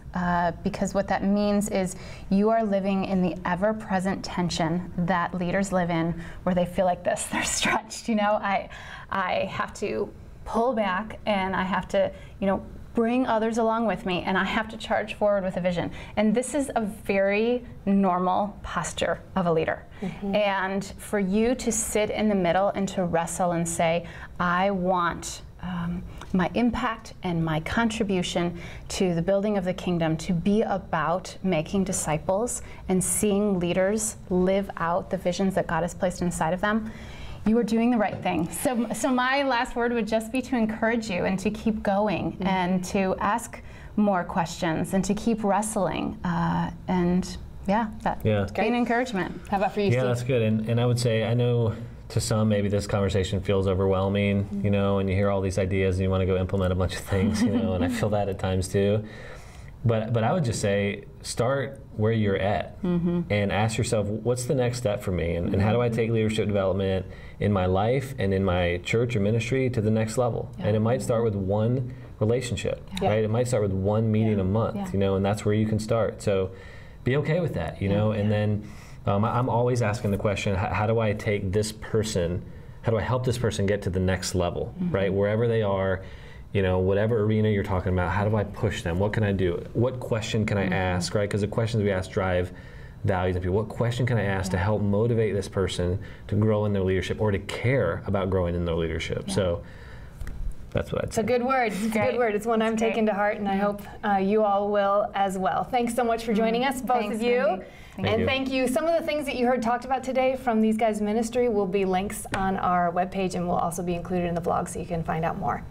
because what that means is you are living in the ever-present tension that leaders live in, where they feel like this, they're stretched. You know, I have to pull back, and I have to, you know, bring others along with me, and I have to charge forward with a vision. And this is a very normal posture of a leader. And for you to sit in the middle and to wrestle and say, I want my impact and my contribution to the building of the kingdom to be about making disciples and seeing leaders live out the visions that God has placed inside of them, you are doing the right thing. So my last word would just be to encourage you and to keep going and to ask more questions and to keep wrestling. Gain encouragement. How about for you, Steve? Yeah, that's good. And I would say, I know to some maybe this conversation feels overwhelming, you know, and you hear all these ideas and you want to go implement a bunch of things, you know, and I feel that at times too. But I would just say, start where you're at and ask yourself, what's the next step for me? And how do I take leadership development in my life and in my church or ministry to the next level? And it might start with one relationship, right? It might start with one meeting a month, you know, and that's where you can start. So be okay with that, you know, and then I'm always asking the question, how do I take this person, how do I help this person get to the next level, right? Wherever they are, you know, whatever arena you're talking about, how do I push them? What can I do? What question can I ask, right? Because the questions we ask drive values in people. What question can I ask to help motivate this person to grow in their leadership or to care about growing in their leadership? So that's what I'd say. It's a good word. It's a good word. It's one I'm taking to heart, and I hope you all will as well. Thanks so much for joining us, both of you. Thank you. Some of the things that you heard talked about today from these guys' ministry will be links on our webpage, and will also be included in the blog so you can find out more.